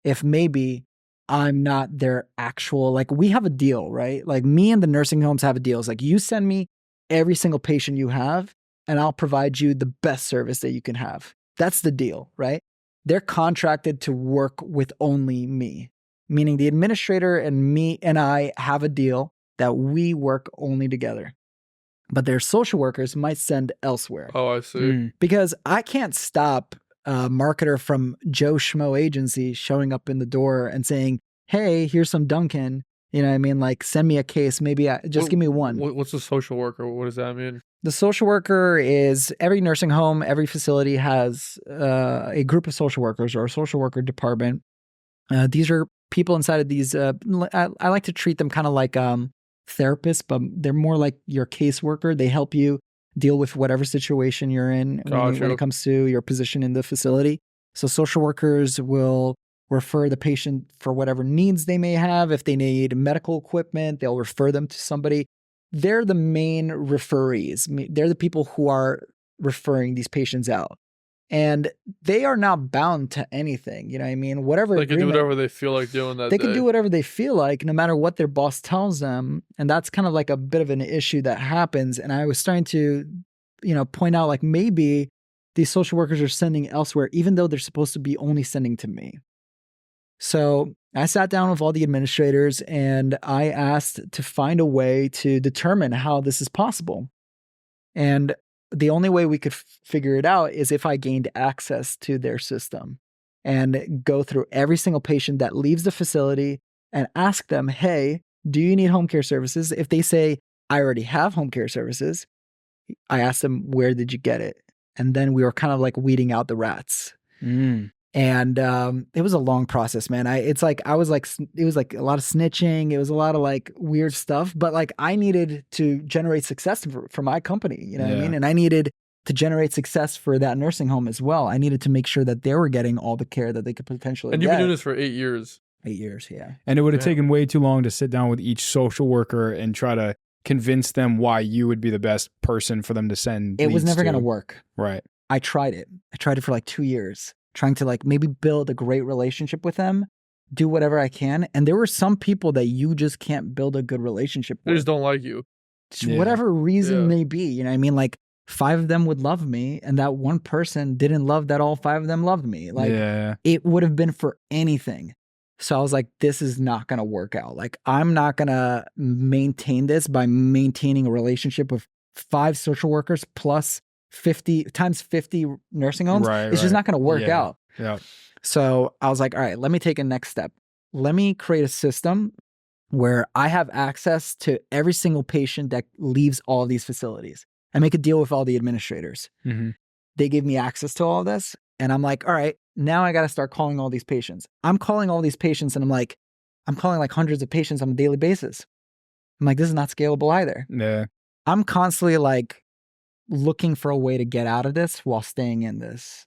If maybe I'm not their actual, like we have a deal, right? Like me and the nursing homes have a deal. It's like you send me every single patient you have and I'll provide you the best service that you can have. That's the deal, right? They're contracted to work with only me, meaning the administrator and me and I have a deal that we work only together. But their social workers might send elsewhere. Oh, I see. Because I can't stop a marketer from Joe Schmo agency showing up in the door and saying, hey, here's some Dunkin'. You know what I mean? Like, send me a case. Maybe give me one. What's a social worker? What does that mean? The social worker is every nursing home, every facility has a group of social workers or a social worker department. These are people inside of these. I like to treat them kind of like therapists, but they're more like your caseworker. They help you deal with whatever situation you're in when it comes to your position in the facility. So social workers will refer the patient for whatever needs they may have. If they need medical equipment, they'll refer them to somebody. They're the main referees. They're the people who are referring these patients out. And they are not bound to anything. You know what I mean? Whatever they can do whatever they feel like doing that day. They can do whatever they feel like, no matter what their boss tells them. And that's kind of like a bit of an issue that happens. And I was starting to, point out like maybe these social workers are sending elsewhere, even though they're supposed to be only sending to me. So I sat down with all the administrators and I asked to find a way to determine how this is possible. And the only way we could figure it out is if I gained access to their system and go through every single patient that leaves the facility and ask them, hey, do you need home care services? If they say, I already have home care services, I asked them, where did you get it? And then we were kind of like weeding out the rats. And it was a long process, man. It was like a lot of snitching. It was a lot of like weird stuff, but like I needed to generate success for my company, you know what I mean? And I needed to generate success for that nursing home as well. I needed to make sure that they were getting all the care that they could potentially get. And you've been doing this for 8 years. 8 years, yeah. And it would have taken way too long to sit down with each social worker and try to convince them why you would be the best person for them to send. It was never going to work. Right. I tried it. I tried it for like 2 years, trying to like maybe build a great relationship with them, do whatever I can. And there were some people that you just can't build a good relationship with. They just don't like you. Whatever reason may be, you know what I mean? Like 5 of them would love me and that one person didn't love that all 5 of them loved me. Like it would have been for anything. So I was like, this is not going to work out. Like I'm not going to maintain this by maintaining a relationship with 5 social workers plus 50 times 50 nursing homes. It's just not going to work out. Yeah. So I was like, all right, let me take a next step. Let me create a system where I have access to every single patient that leaves all of these facilities. I make a deal with all the administrators. They give me access to all of this. And I'm like, all right, now I got to start calling all these patients. I'm calling all these patients and I'm calling like hundreds of patients on a daily basis. I'm like, this is not scalable either. Yeah. I'm constantly like looking for a way to get out of this while staying in this.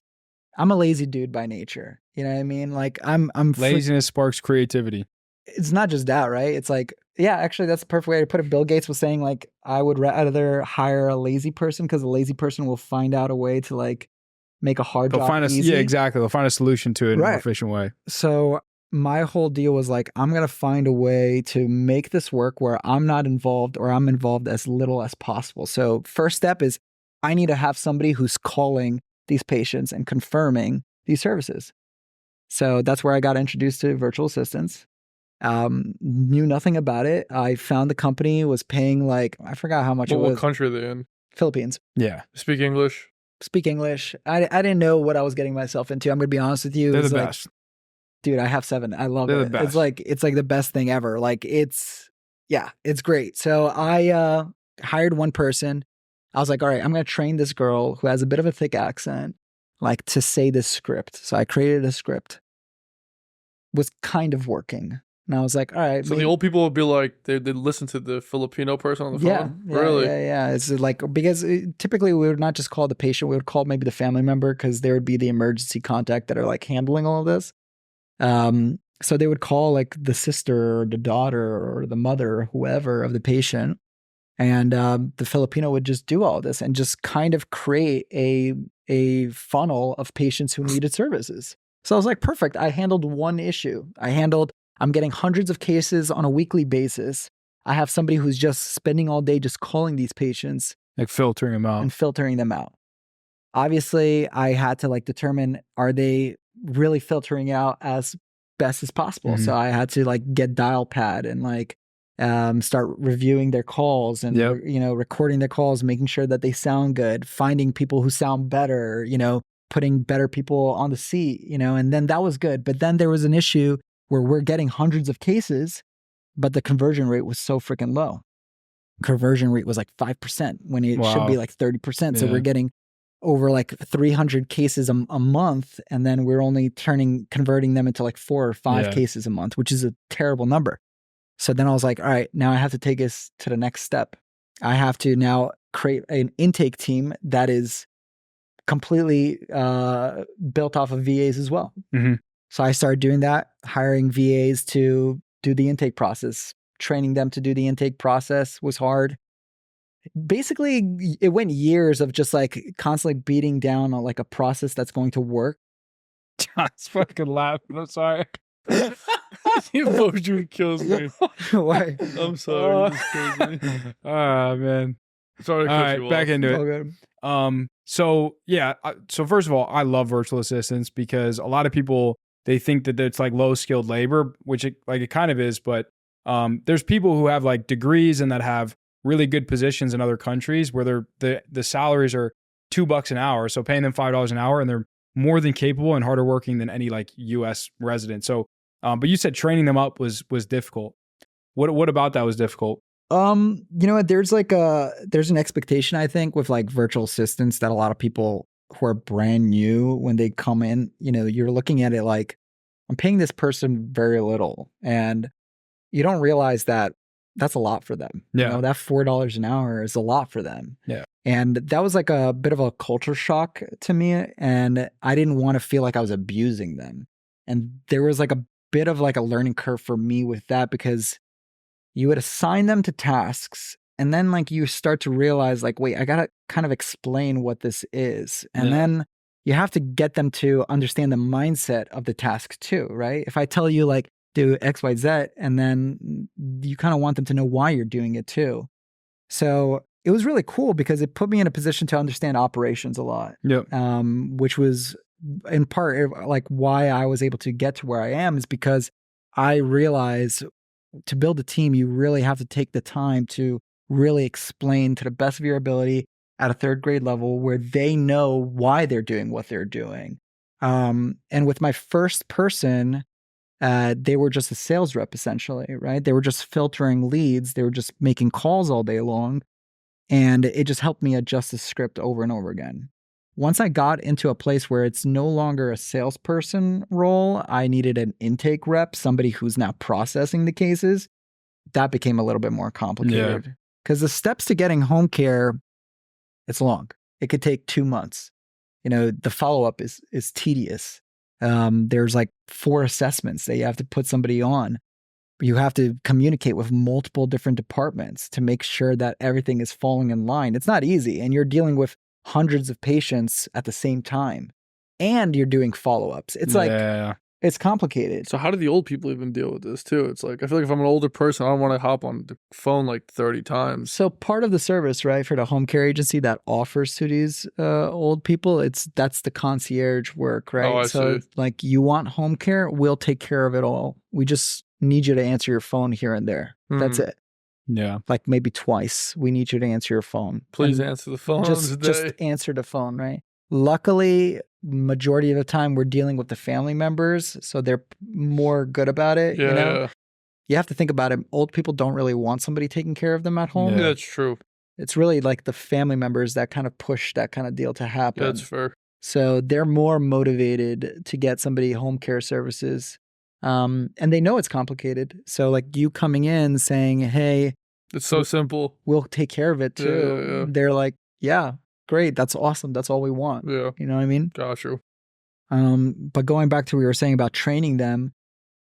I'm a lazy dude by nature. You know what I mean? Like I'm Laziness sparks creativity. It's not just that, right? It's like, yeah, actually that's the perfect way to put it. Bill Gates was saying like, I would rather hire a lazy person because a lazy person will find out a way to like make a hard job easy. Yeah, exactly. They'll find a solution to it in a more efficient way. So my whole deal was like, I'm going to find a way to make this work where I'm not involved or I'm involved as little as possible. So first step is I need to have somebody who's calling these patients and confirming these services. So that's where I got introduced to virtual assistants. Knew nothing about it. I found the company was paying like, I forgot how much it was. What country are they in? Philippines. Yeah. Speak English? Speak English. I didn't know what I was getting myself into. I'm going to be honest with you. They're the best. Dude, I have 7. I love They're it. The best. It's like the best thing ever. Like it's great. So I hired one person. I was like, all right, I'm going to train this girl who has a bit of a thick accent, like to say this script. So I created a script. Was kind of working. And I was like, all right. So the old people would be like, they'd listen to the Filipino person on the phone? Yeah, Really? Yeah. It's like, because typically we would not just call the patient, we would call maybe the family member because there would be the emergency contact that are like handling all of this. So they would call like the sister or the daughter or the mother or whoever of the patient. And the Filipino would just do all this and just kind of create a funnel of patients who needed services. So I was like, perfect. I handled one issue. I'm getting hundreds of cases on a weekly basis. I have somebody who's just spending all day just calling these patients. Like filtering them out. And filtering them out. Obviously, I had to like determine, are they really filtering out as best as possible? Mm-hmm. So I had to like get dial pad and like start reviewing their calls and, recording their calls, making sure that they sound good, finding people who sound better, putting better people on the seat, and then that was good. But then there was an issue where we're getting hundreds of cases, but the conversion rate was so freaking low. Conversion rate was like 5% when it should be like 30%. Yeah. So we're getting over like 300 cases a month, and then we're only converting them into like 4 or 5 cases a month, which is a terrible number. So then I was like, all right, now I have to take us to the next step. I have to now create an intake team that is completely built off of VAs as well. Mm-hmm. So I started doing that, hiring VAs to do the intake process. Training them to do the intake process was hard. Basically, it went years of just like constantly beating down on like a process that's going to work. John's fucking laughing. I'm sorry. The emotion kills me. Why? I'm sorry. This kills me. Man. Sorry to cut you off. Back into it. So first of all, I love virtual assistants because a lot of people, they think that it's like low skilled labor, which it kind of is, but there's people who have like degrees and that have really good positions in other countries where the salaries are $2 an hour. So paying them $5 an hour, and they're more than capable and harder working than any like US resident. So, but you said training them up was difficult. What about that was difficult? You know what? There's an expectation, I think, with like virtual assistants that a lot of people who are brand new, when they come in, you're looking at it like, I'm paying this person very little, and you don't realize that that's a lot for them. Yeah. That $4 an hour is a lot for them. Yeah. And that was like a bit of a culture shock to me. And I didn't want to feel like I was abusing them. And there was like a bit of like a learning curve for me with that, because you would assign them to tasks, and then like you start to realize like, wait, I got to kind of explain what this is. And then you have to get them to understand the mindset of the task too, right? If I tell you like, do X, Y, Z, and then you kind of want them to know why you're doing it too. So it was really cool because it put me in a position to understand operations a lot. Yep. Which was in part like why I was able to get to where I am, is because I realize to build a team, you really have to take the time to really explain to the best of your ability at a 3rd grade level where they know why they're doing what they're doing. And with my first person, they were just a sales rep essentially, right? They were just filtering leads. They were just making calls all day long. And it just helped me adjust the script over and over again. Once I got into a place where it's no longer a salesperson role, I needed an intake rep, somebody who's now processing the cases. That became a little bit more complicated. Because the steps to getting home care It's long. It could take 2 months. The follow-up is tedious. There's like 4 assessments that you have to put somebody on. You have to communicate with multiple different departments to make sure that everything is falling in line. It's not easy. And you're dealing with hundreds of patients at the same time. And you're doing follow-ups. It's like, it's complicated. So how do the old people even deal with this too? It's like, I feel like if I'm an older person, I don't want to hop on the phone like 30 times. So part of the service, right, for the home care agency that offers to these old people, that's the concierge work, right? Oh, I see. Like, you want home care, we'll take care of it all. We just need you to answer your phone here and there. That's it. Yeah. Like maybe twice. We need you to answer your phone. Please answer the phone just answer the phone, right? Luckily, majority of the time we're dealing with the family members, so they're more good about it. Yeah. You have to think about it. Old people don't really want somebody taking care of them at home. Yeah, that's true. It's really like the family members that kind of push that kind of deal to happen. Yeah, that's fair. So they're more motivated to get somebody home care services. And they know it's complicated. So like you coming in saying, hey, it's so simple. We'll take care of it too. Yeah. They're like, yeah, great. That's awesome. That's all we want. Yeah. You know what I mean? Got you. But going back to what we were saying about training them,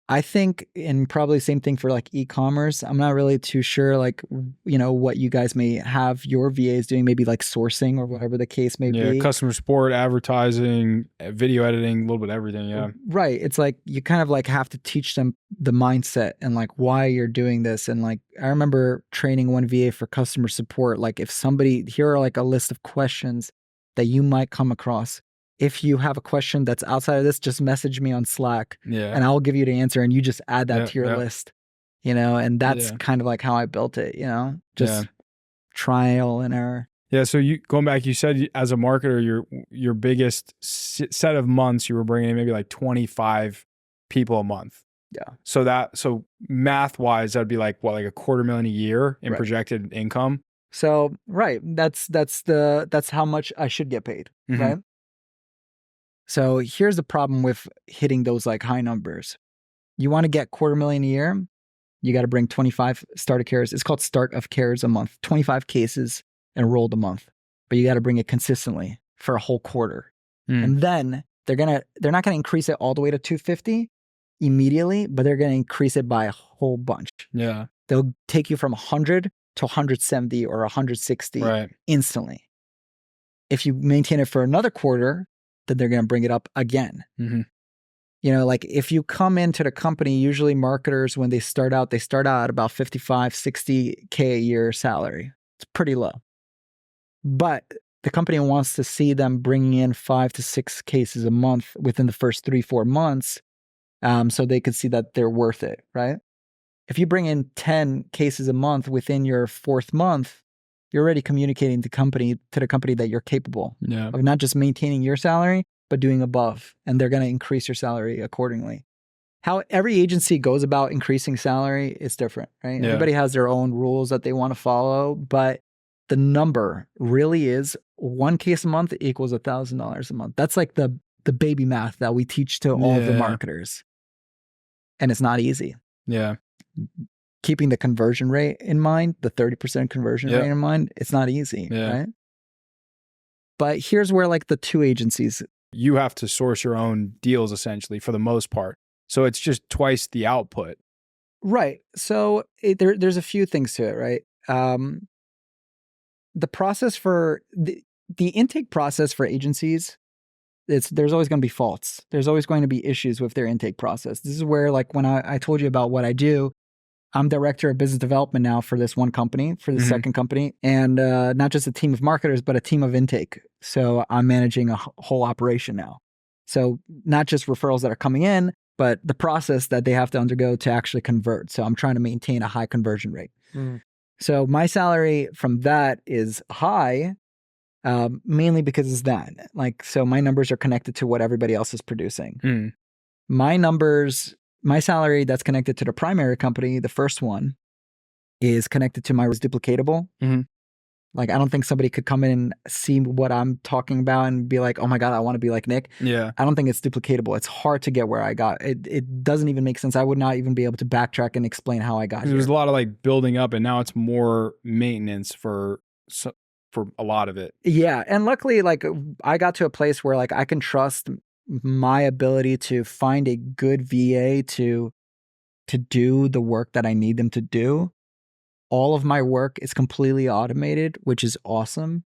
I think, and probably same thing for like e-commerce. I'm not really too sure, like, what you guys may have your VAs doing, maybe like sourcing or whatever the case may be. Yeah, customer support, advertising, video editing, a little bit of everything. Yeah. Right. It's like you kind of like have to teach them the mindset and like why you're doing this. And like, I remember training one VA for customer support. Like here are like a list of questions that you might come across. If you have a question that's outside of this, just message me on Slack and I'll give you the answer and you just add that to your list, and that's kind of like how I built it, just trial and error. Yeah. So going back, you said as a marketer, your biggest set of months, you were bringing in maybe like 25 people a month. Yeah. So math wise, that'd be like what, like $250,000 a year in projected income. So, right. That's how much I should get paid. Right. So here's the problem with hitting those like high numbers. You want to get $250,000 a year, you got to bring 25 start of cares. It's called start of cares a month, 25 cases enrolled a month, but you got to bring it consistently for a whole quarter. And then they're not going to increase it all the way to 250 immediately, but they're going to increase it by a whole bunch. Yeah. They'll take you from 100 to 170 or 160 instantly. If you maintain it for another quarter, then they're going to bring it up again. Like if you come into the company, usually marketers, when they start out at about 55, 60K a year salary. It's pretty low. But the company wants to see them bringing in 5 to 6 cases a month within the first 3-4 months, so they could see that they're worth it, right? If you bring in 10 cases a month within your 4th month, you're already communicating to the company that you're capable of not just maintaining your salary, but doing above, and they're going to increase your salary accordingly. How every agency goes about increasing salary is different, right? Yeah. Everybody has their own rules that they want to follow, but the number really is 1 case a month equals $1,000 a month. That's like the baby math that we teach to all of the marketers. And it's not easy. Yeah. Keeping the conversion rate in mind, the 30% conversion rate in mind, it's not easy, right? But here's where like the 2 agencies. You have to source your own deals essentially for the most part. So it's just twice the output. Right. So there's a few things to it, right? The process for the intake process for agencies, there's always going to be faults. There's always going to be issues with their intake process. This is where, like, when I told you about what I do, I'm director of business development now for this one company, for the second company, and not just a team of marketers, but a team of intake. So I'm managing a whole operation now. So not just referrals that are coming in, but the process that they have to undergo to actually convert. So I'm trying to maintain a high conversion rate. So my salary from that is high, mainly because it's that. Like, so my numbers are connected to what everybody else is producing. My salary that's connected to the primary company, the first one, is connected to my duplicatable. Like, I don't think somebody could come in and see what I'm talking about and be like, oh my God, I want to be like Nick. Yeah. I don't think it's duplicatable. It's hard to get where I got. It doesn't even make sense. I would not even be able to backtrack and explain how I got here. There's a lot of like building up, and now it's more maintenance for for a lot of it. Yeah. And luckily, like I got to a place where like I can trust my ability to find a good VA to do the work that I need them to do. All of my work is completely automated, which is awesome.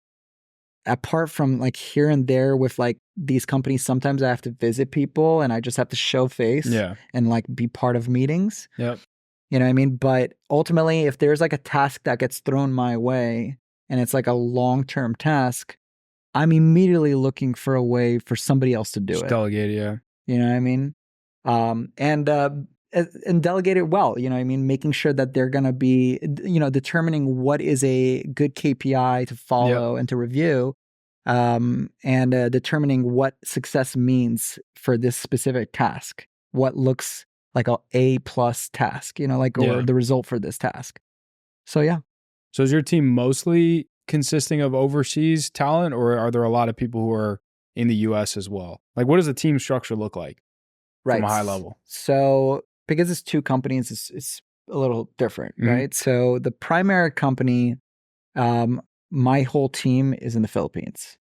Apart from like here and there with like these companies, sometimes I have to visit people and I just have to show face and like be part of meetings. Yep. You know what I mean? But ultimately, if there's like a task that gets thrown my way and it's like a long-term task, I'm immediately looking for a way for somebody else to do Just it. delegate, yeah. You know what I mean? And delegate it well, you know what I mean? Making sure that they're going to be, you know, determining what is a good KPI to follow and to review, and determining what success means for this specific task. What looks like A+ task, you know, like, or the result for this task. So, yeah. So is your team mostly consisting of overseas talent, or are there a lot of people who are in the US as well? Like, what does the team structure look like from a high level? So, because it's two companies, it's a little different, right? So the primary company, my whole team is in the Philippines.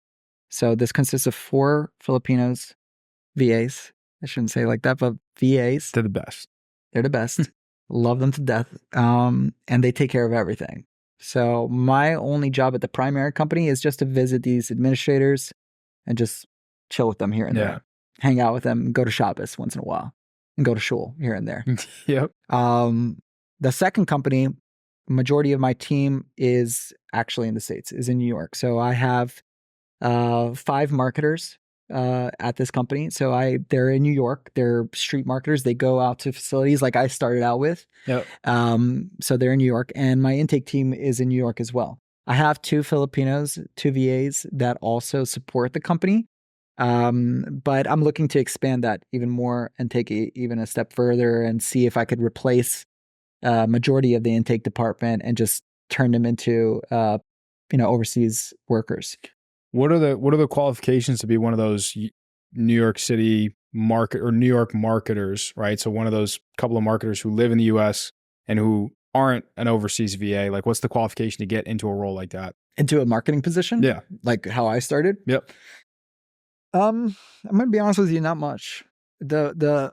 So this consists of 4 Filipinos, VAs. I shouldn't say it like that, but VAs. They're the best. They're the best. Love them to death. And they take care of everything. So my only job at the primary company is just to visit these administrators and just chill with them here and there. Hang out with them, go to Shabbos once in a while, and go to shul here and there. Yep. The second company, majority of my team is actually in the States, is in New York. So I have 5 marketers at this company. So they're in New York. They're street marketers. They go out to facilities like I started out with. Yep. So they're in New York, and my intake team is in New York as well. I have 2 Filipinos, 2 VAs that also support the company. But I'm looking to expand that even more and take even a step further and see if I could replace majority of the intake department and just turn them into overseas workers. What are the qualifications to be one of those New York City market or New York marketers, right? So one of those couple of marketers who live in the US and who aren't an overseas VA, like what's the qualification to get into a role like that? Into a marketing position? Yeah. Like how I started? Yep. I'm gonna be honest with you, not much. The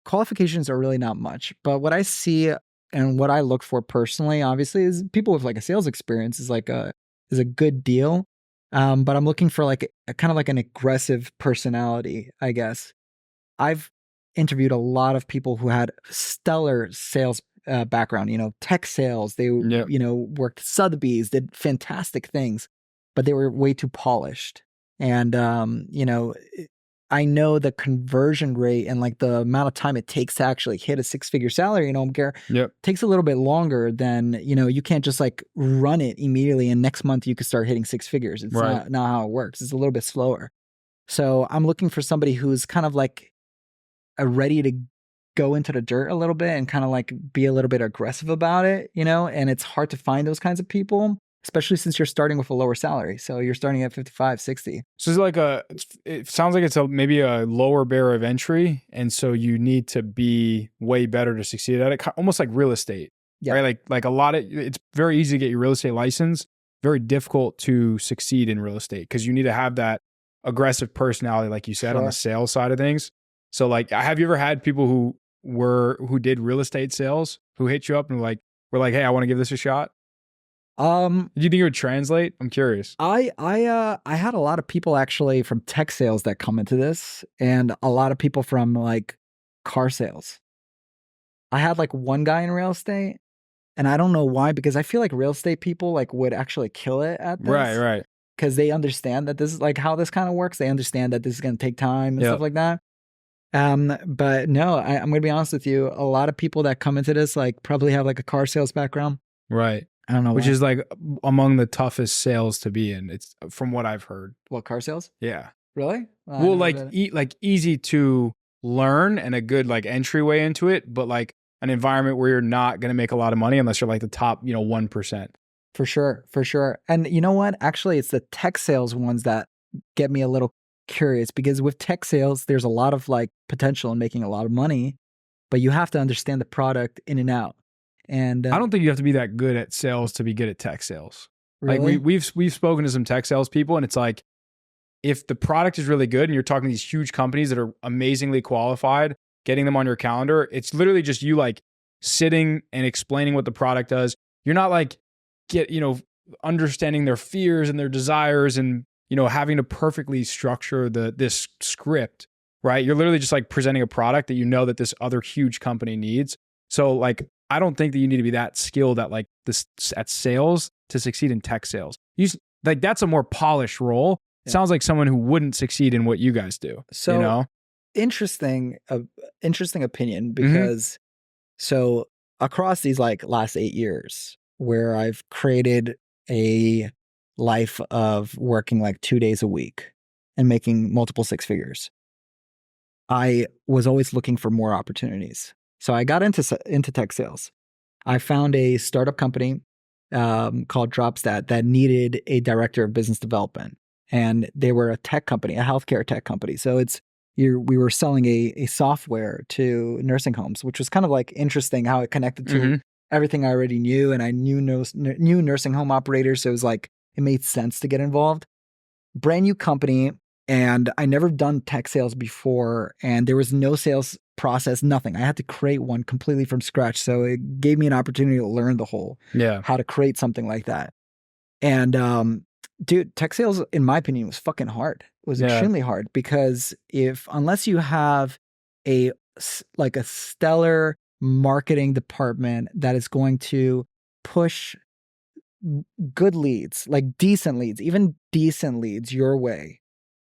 qualifications are really not much, but what I see and what I look for personally, obviously, is people with like a sales experience is a good deal. But I'm looking for like a kind of like an aggressive personality, I guess. I've interviewed a lot of people who had stellar sales background, tech sales. They, worked Sotheby's, did fantastic things, but they were way too polished. And, I know the conversion rate and like the amount of time it takes to actually hit a 6-figure salary in home care takes a little bit longer than, you can't just like run it immediately and next month you could start hitting 6 figures. It's not how it works. It's a little bit slower. So I'm looking for somebody who's kind of like ready to go into the dirt a little bit and kind of like be a little bit aggressive about it, and it's hard to find those kinds of people, especially since you're starting with a lower salary. So you're starting at 55, 60. So it's like it sounds like it's maybe a lower barrier of entry. And so you need to be way better to succeed at it. Almost like real estate, right? Like it's very easy to get your real estate license, very difficult to succeed in real estate because you need to have that aggressive personality, like you said, on the sales side of things. So like, have you ever had people who did real estate sales who hit you up and were like, hey, I want to give this a shot? Do you think it would translate? I'm curious. I had a lot of people actually from tech sales that come into this, and a lot of people from like car sales. I had like one guy in real estate, and I don't know why, because I feel like real estate people like would actually kill it at this. Right. Because they understand that this is like how this kind of works. They understand that this is going to take time and stuff like that. But no, I'm going to be honest with you. A lot of people that come into this like probably have like a car sales background. Right. I don't know Which is like among the toughest sales to be in. It's from what I've heard. What, car sales? Yeah. Really? Well, like easy to learn and a good like entryway into it, but like an environment where you're not going to make a lot of money unless you're like the top, 1%. For sure. And you know what? Actually, it's the tech sales ones that get me a little curious, because with tech sales, there's a lot of like potential in making a lot of money, but you have to understand the product in and out. And I don't think you have to be that good at sales to be good at tech sales. Like Really? we've spoken to some tech sales people, and it's like, if the product is really good and you're talking to these huge companies that are amazingly qualified, getting them on your calendar, it's literally just you like sitting and explaining what the product does. You're not like understanding their fears and their desires and, having to perfectly structure this script, right? You're literally just like presenting a product that you know that this other huge company needs. So like, I don't think that you need to be that skilled at like this at sales to succeed in tech sales. Like that's a more polished role. Yeah. Sounds like someone who wouldn't succeed in what you guys do. So interesting opinion, Mm-hmm. because so across these like last 8 years where I've created a life of working like 2 days a week and making multiple six figures, I was always looking for more opportunities. So I got into tech sales. I found a startup company called Dropstat that needed a director of business development. And they were a tech company, a healthcare tech company. So we were selling a software to nursing homes, which was kind of like interesting how it connected to everything I already knew. And I knew nursing home operators. So it was like, it made sense to get involved. Brand new company. And I never done tech sales before. And there was no sales process, nothing. I had to create one completely from scratch. So it gave me an opportunity to learn how to create something like that. And dude, tech sales, in my opinion, was fucking hard. It was extremely hard, because unless you have a stellar marketing department that is going to push good leads, like decent leads, even decent leads your way,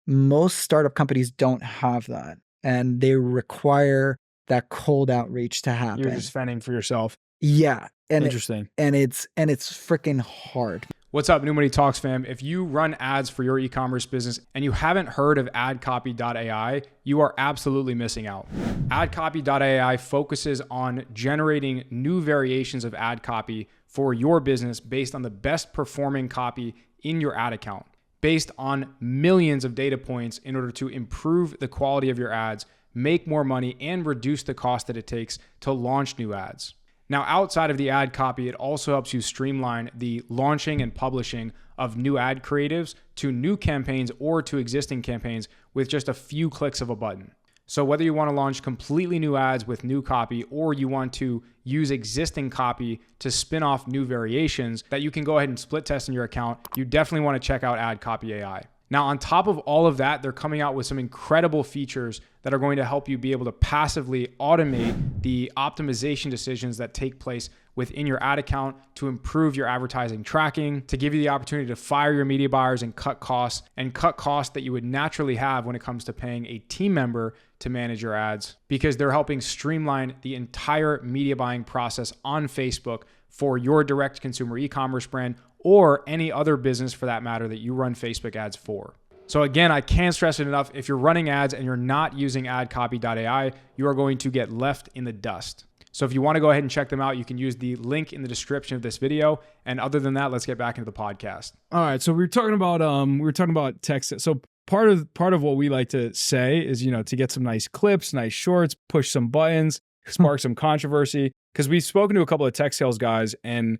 most startup companies don't have that. And they require that cold outreach to happen. You're just fending for yourself. Yeah. And Interesting. It's freaking hard. What's up, New Money Talks fam? If you run ads for your e-commerce business and you haven't heard of adcopy.ai, you are absolutely missing out. Adcopy.ai focuses on generating new variations of ad copy for your business based on the best performing copy in your ad account, based on millions of data points in order to improve the quality of your ads, make more money, and reduce the cost that it takes to launch new ads. Now, outside of the ad copy, it also helps you streamline the launching and publishing of new ad creatives to new campaigns or to existing campaigns with just a few clicks of a button. So whether you want to launch completely new ads with new copy, or you want to use existing copy to spin off new variations that you can go ahead and split test in your account, you definitely want to check out AdCopy AI. Now, on top of all of that, they're coming out with some incredible features that are going to help you be able to passively automate the optimization decisions that take place within your ad account to improve your advertising tracking, to give you the opportunity to fire your media buyers and cut costs that you would naturally have when it comes to paying a team member to manage your ads, because they're helping streamline the entire media buying process on Facebook for your direct consumer e-commerce brand, or any other business for that matter that you run Facebook ads for. So again, I can't stress it enough. If you're running ads and you're not using adcopy.ai, you are going to get left in the dust. So if you want to go ahead and check them out, you can use the link in the description of this video. And other than that, let's get back into the podcast. All right. So we were talking about text. So part of what we like to say is, to get some nice clips, nice shorts, push some buttons, spark some controversy. Because we've spoken to a couple of tech sales guys, and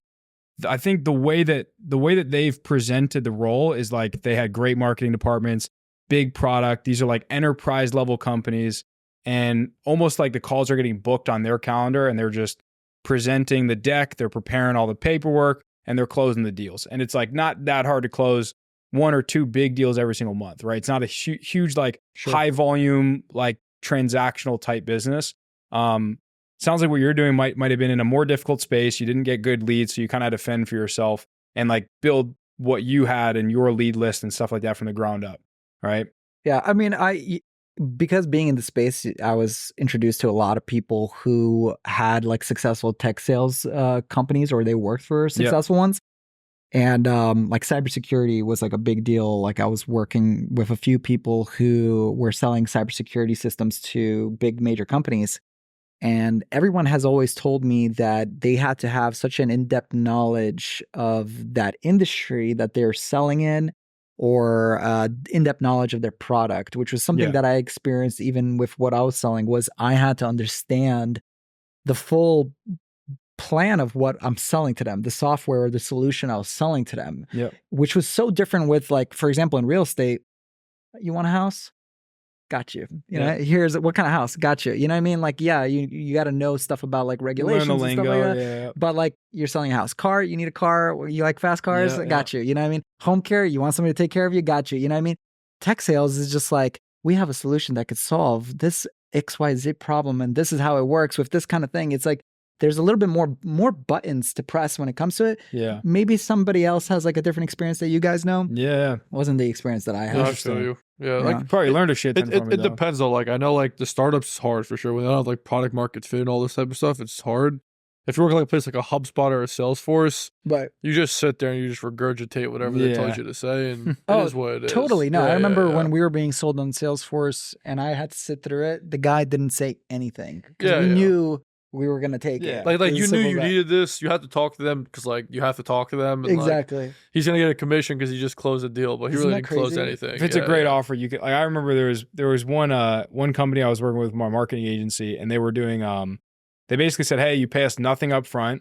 I think the way that they've presented the role is like they had great marketing departments, big product. These are like enterprise level companies, and almost like the calls are getting booked on their calendar, and they're just presenting the deck. They're preparing all the paperwork, and they're closing the deals. And it's like not that hard to close one or two big deals every single month, right? It's not a huge like high volume, like transactional type business. Sounds like what you're doing might have been in a more difficult space. You didn't get good leads, so you kind of had to fend for yourself and like build what you had in your lead list and stuff like that from the ground up, right? Yeah, I mean, because being in the space, I was introduced to a lot of people who had like successful tech sales companies, or they worked for successful ones. And like cybersecurity was like a big deal. Like I was working with a few people who were selling cybersecurity systems to big major companies. And everyone has always told me that they had to have such an in-depth knowledge of that industry that they're selling in, or in-depth knowledge of their product, which was something that I experienced even with what I was selling. Was I had to understand the full plan of what I'm selling to them, the software or the solution I was selling to them, Yep. which was so different with, like, for example, in real estate, you want a house? Got you. You know, here's what kind of house? Got you. You know what I mean? Like, yeah, you got to know stuff about like regulations Learn the and stuff lingo. like that. But like, you're selling a house. Car, you need a car. You like fast cars? Got you. You know what I mean? Home care, you want somebody to take care of you? Got you. You know what I mean? Tech sales is just like, we have a solution that could solve this XYZ problem, and this is how it works with this kind of thing. It's like, there's a little bit more buttons to press when it comes to it. Yeah. Maybe somebody else has like a different experience that you guys know. Yeah. Wasn't the experience that I had. Yeah, I feel you. Yeah, like Probably learned a shit ton from it depends though. Like I know like the startups is hard for sure. When they don't have like product market fit and all this type of stuff, it's hard. If you're working like a place like a HubSpot or a Salesforce, But you just sit there and you just regurgitate whatever they told you to say, and it is what it is. Totally. No, Yeah, I remember yeah. when we were being sold on Salesforce and I had to sit through it. The guy didn't say anything because Yeah, we yeah. knew we were gonna take Yeah. it. Like It you was knew simple you as that. needed this. You had to talk to them because like you have to talk to them. And, like, Exactly. he's gonna get a commission because he just closed a deal, but he Isn't really that didn't close crazy? anything. If it's a great offer, you could. Like I remember there was one company I was working with my marketing agency, and they were doing they basically said, hey, you pay us nothing up front,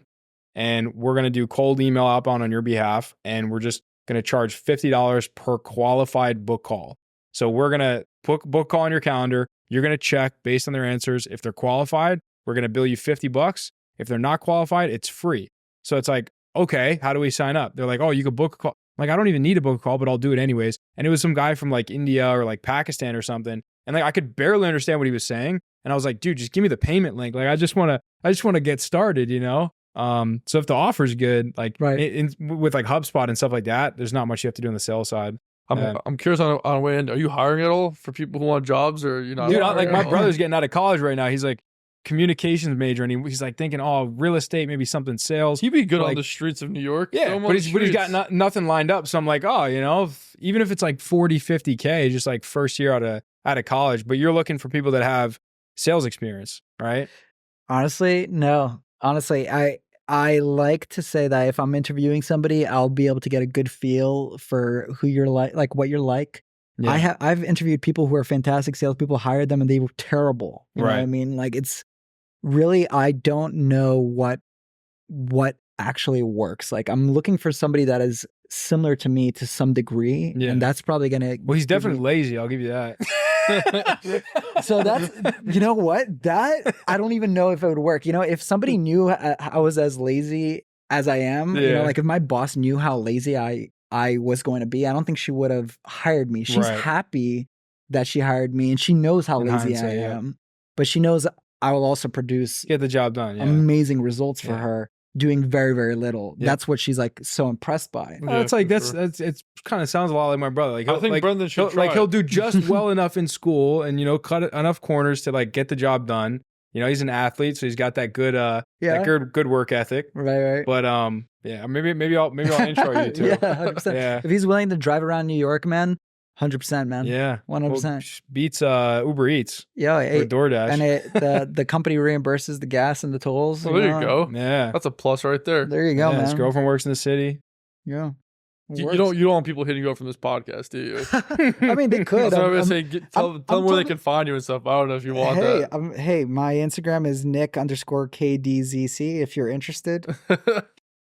and we're gonna do cold email outbound on your behalf, and we're just gonna charge $50 per qualified book call. So we're gonna book call on your calendar. You're gonna check based on their answers. If they're qualified, we're gonna bill you $50. If they're not qualified, it's free. So it's like, okay, how do we sign up? They're like, oh, you could book a call. Like, I don't even need to book a call, but I'll do it anyways. And it was some guy from like India or like Pakistan or something. And like, I could barely understand what he was saying. And I was like, dude, just give me the payment link. Like, I just want to get started, you know? So if the offer's good, like Right. with like HubSpot and stuff like that, there's not much you have to do on the sales side. I'm curious on a way in. Are you hiring at all for people who want jobs, or you're not? Dude, hiring like at my all? brother's getting out of college right now. He's like communications major, and he's like thinking, oh, real estate, maybe something sales. He'd be good like, on the streets of New York. Yeah, Throw him on but the he's got streets. nothing lined up. So I'm like, oh, you know, even if it's like 40, 50K, just like first year out of college, but you're looking for people that have sales experience, right? Honestly, no. Honestly, I like to say that if I'm interviewing somebody, I'll be able to get a good feel for who you're like what you're like. Yeah. I've interviewed people who are fantastic salespeople, hired them, and they were terrible. You know what I Right. mean? Like, it's really, I don't know what actually works. Like, I'm looking for somebody that is similar to me to some degree, Yeah. and that's probably gonna. Well, he's give definitely me- lazy. I'll give you that. So that's, you know what? That, I don't even know if it would work. You know, if somebody knew I was as lazy as I am, you know, Yeah. like if my boss knew how lazy I was going to be, I don't think she would have hired me. She's Right. happy that she hired me, and she knows how In lazy hindsight, I yeah. am. But she knows I will also produce Get the job done. Yeah. amazing results for Yeah. her doing very, very little. Yeah. That's what she's like so impressed by. Oh, it's Yeah, like for that's sure. it's kind of sounds a lot like my brother. Like I think Brendan should try he'll it. do just well enough in school and, you know, cut enough corners to like get the job done. You know, he's an athlete, so he's got that good Yeah. that good work ethic. Right. But yeah, maybe I'll intro you too. Yeah, 100%. Yeah. If he's willing to drive around New York, man, 100%, man. Yeah. 100%. Well, beats Uber Eats Yeah, or DoorDash. and the company reimburses the gas and the tolls. Well, there know? you go. yeah. That's a plus right there. There you go, Yeah, his man. girlfriend works in the city. Yeah. You don't want people hitting you up from this podcast, do you? I mean, they could. That's what I'm gonna I'm- say. Tell them where they totally- can find you and stuff. I don't know if you want hey, that. hey, my Instagram is Nick_KDZC. If you're interested,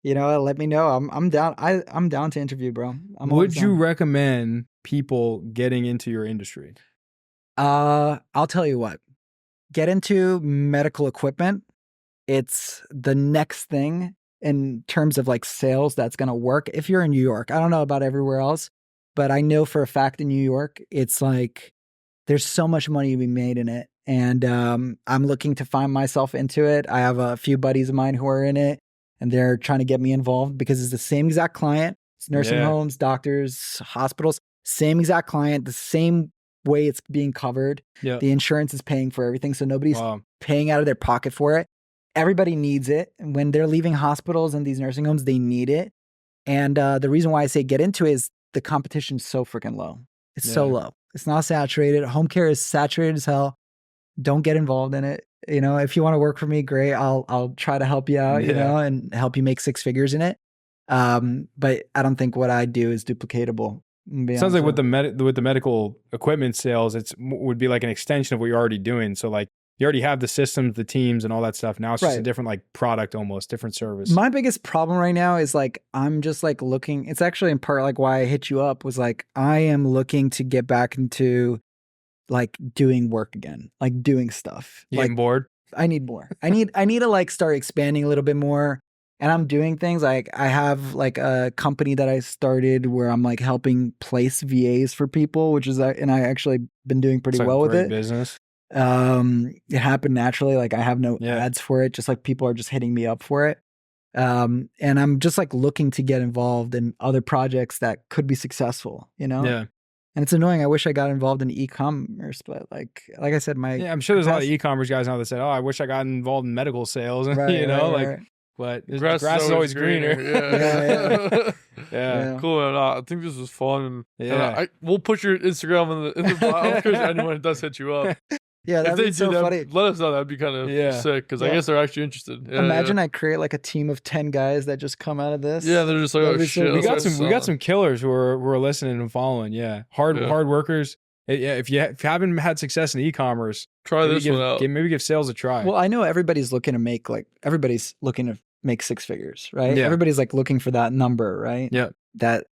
you know, let me know. I'm down. I'm down to interview, bro. I'm always Would you down. recommend people getting into your industry? I'll tell you what. Get into medical equipment. It's the next thing in terms of like sales that's going to work if you're in New York. I don't know about everywhere else, but I know for a fact in New York, it's like there's so much money to be made in it. And I'm looking to find myself into it. I have a few buddies of mine who are in it, and they're trying to get me involved because it's the same exact client. It's nursing Yeah. homes, doctors, hospitals, same exact client, the same way it's being covered. Yeah. The insurance is paying for everything. So nobody's Wow. paying out of their pocket for it. Everybody needs it. And when they're leaving hospitals and these nursing homes, they need it. And the reason why I say get into it is the competition's so freaking low. It's so Yeah. low. It's not saturated. Home care is saturated as hell. Don't get involved in it. You know, if you want to work for me, great. I'll try to help you out, you Yeah. know, and help you make 6 figures in it. But I don't think what I do is duplicatable. Sounds like with the medical equipment sales, would be like an extension of what you're already doing. So like you already have the systems, the teams, and all that stuff. Now it's just a Right. different like product, almost different service. My biggest problem right now is like I'm just like looking. It's actually in part like why I hit you up was like I am looking to get back into like doing work again, like doing stuff. You Like getting bored? I need more. I need to like start expanding a little bit more. And I'm doing things like I have like a company that I started where I'm like helping place VAs for people, which is and I actually been doing pretty It's like well with great it. business. It happened naturally. Like I have no Yeah. ads for it. Just like people are just hitting me up for it. And I'm just like looking to get involved in other projects that could be successful, you know? Yeah. And it's annoying. I wish I got involved in e-commerce, but like I said, Yeah, I'm sure there's a lot of e-commerce guys now that say, "Oh, I wish I got involved in medical sales." Right, you know, right, like, right. but the grass is always greener. Yeah. Yeah. Cool, man. I think this was fun. And Yeah. we'll put your Instagram in the bio in case anyone does hit you up. Yeah, If that'd they be do so that, funny. let us know. That'd be kind of Yeah. sick because I Yeah. guess they're actually interested. Yeah, Imagine I create like a team of 10 guys that just come out of this. Yeah, they're just like, That'd oh be so shit. cool. we got let's some start selling. killers who are listening and following. Yeah, hard workers. Yeah, if you haven't had success in e-commerce, Try maybe this one out. maybe give sales a try. Well, I know everybody's looking to make six figures, right? Yeah. Everybody's like looking for that number, right? Yeah.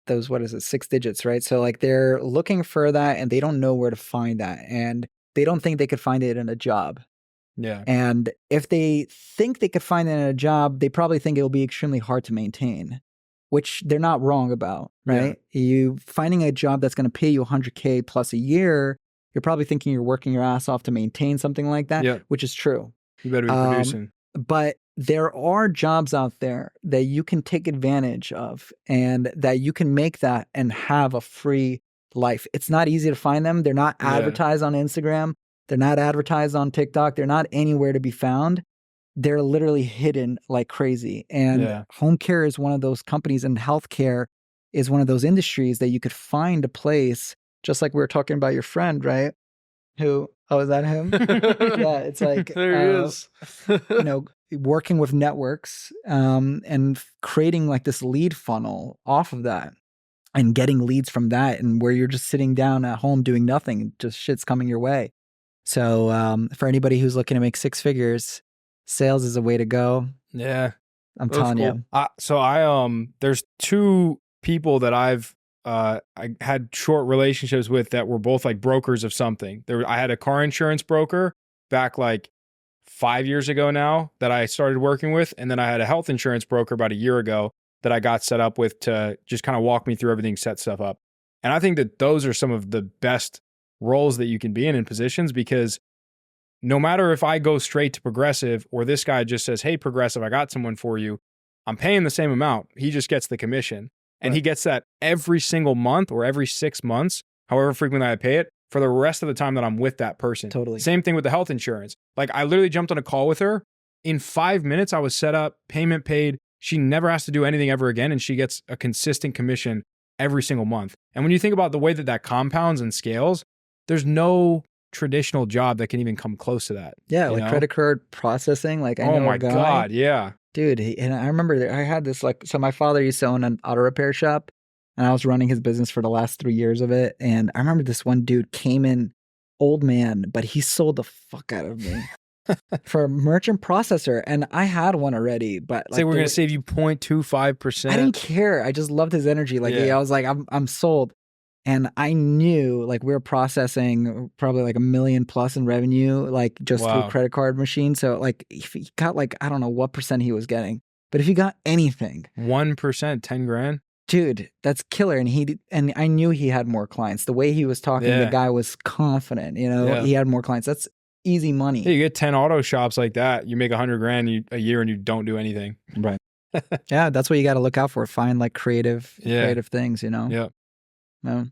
Those, what is it, 6 digits, right? So like they're looking for that and they don't know where to find that. And they don't think they could find it in a job. Yeah. And if they think they could find it in a job, they probably think it'll be extremely hard to maintain, which they're not wrong about, right? You finding a job that's going to pay you $100K plus a year, you're probably thinking you're working your ass off to maintain something like that, Yeah. which is true. You better be producing. But there are jobs out there that you can take advantage of and that you can make that and have a free life. It's not easy to find them. They're not advertised on Instagram. They're not advertised on TikTok. They're not anywhere to be found. They're literally hidden like crazy. And home care is one of those companies, and healthcare is one of those industries that you could find a place, just like we were talking about your friend, right? Who, oh, is that him? Yeah, it's like, There he is. Working with networks and creating like this lead funnel off of that and getting leads from that, and where you're just sitting down at home doing nothing, just shit's coming your way. So for anybody who's looking to make 6 figures, sales is a way to go. Yeah. I'm That's telling cool. you. So there's 2 people that I had short relationships with that were both like brokers of something. I had a car insurance broker back like 5 years ago now that I started working with. And then I had a health insurance broker about a year ago that I got set up with to just kind of walk me through everything, set stuff up. And I think that those are some of the best roles that you can be in positions, because no matter if I go straight to Progressive or this guy just says, "Hey, Progressive, I got someone for you," I'm paying the same amount. He just gets the commission. And he gets that every single month or every 6 months, however frequently I pay it, for the rest of the time that I'm with that person. Totally. Same thing with the health insurance. Like I literally jumped on a call with her. In 5 minutes, I was set up, payment paid. She never has to do anything ever again. And she gets a consistent commission every single month. And when you think about the way that compounds and scales, there's no traditional job that can even come close to that. Yeah, like credit card processing. Like I know Oh my a guy, God, yeah. dude. And I remember that I had this so my father used to own an auto repair shop, and I was running his business for the last 3 years of it. And I remember this one dude came in, old man, but he sold the fuck out of me for a merchant processor. And I had one already, but like Say we're going to save you 0.25%. I didn't care. I just loved his energy. Like I was like, I'm sold. And I knew like we were processing probably like $1 million plus in revenue, like just through credit card machine. So like if he got like, I don't know what percent he was getting, but if he got anything, 1%, 10 grand. Dude, that's killer. And I knew he had more clients. The way he was talking, the guy was confident, he had more clients. That's easy money. Yeah, you get 10 auto shops like that, you make 100 grand a year and you don't do anything. Right. Yeah, that's what you got to look out for. Find like creative things, Yeah. No.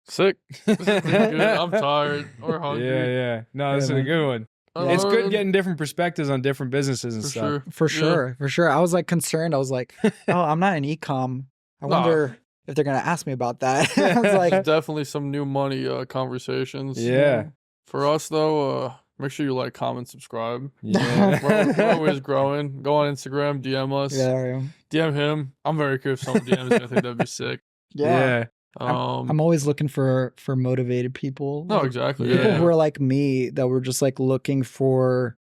Sick. This is pretty good. I'm tired or hungry. Yeah. No, this is a good one. It's good getting different perspectives on different businesses and stuff. For sure. I was like concerned. I was like, oh, I'm not an e-com. I wonder if they're going to ask me about that. I was like, definitely some new money conversations. Yeah. For us though, make sure you like, comment, subscribe. Yeah. We're always growing. Go on Instagram, DM us. Yeah. DM him. I'm very curious if someone DMs me. I think that'd be sick. Yeah. I'm always looking for motivated people. No, exactly. People Yeah. who are like me that were just like looking for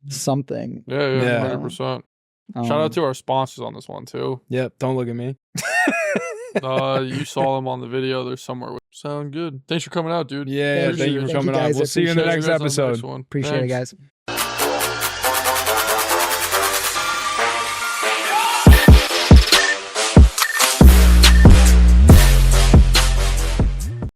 something. Yeah, Yeah. 100%. Shout out to our sponsors on this one too. Yep. Don't look at me. You saw them on the video. They're somewhere. Sound good. Thanks for coming out, dude. Yeah. Thank Thank you. you for Thank you, coming on. guys. We'll I see you in the appreciate next You guys on the episode. one. Appreciate it, Thanks. guys.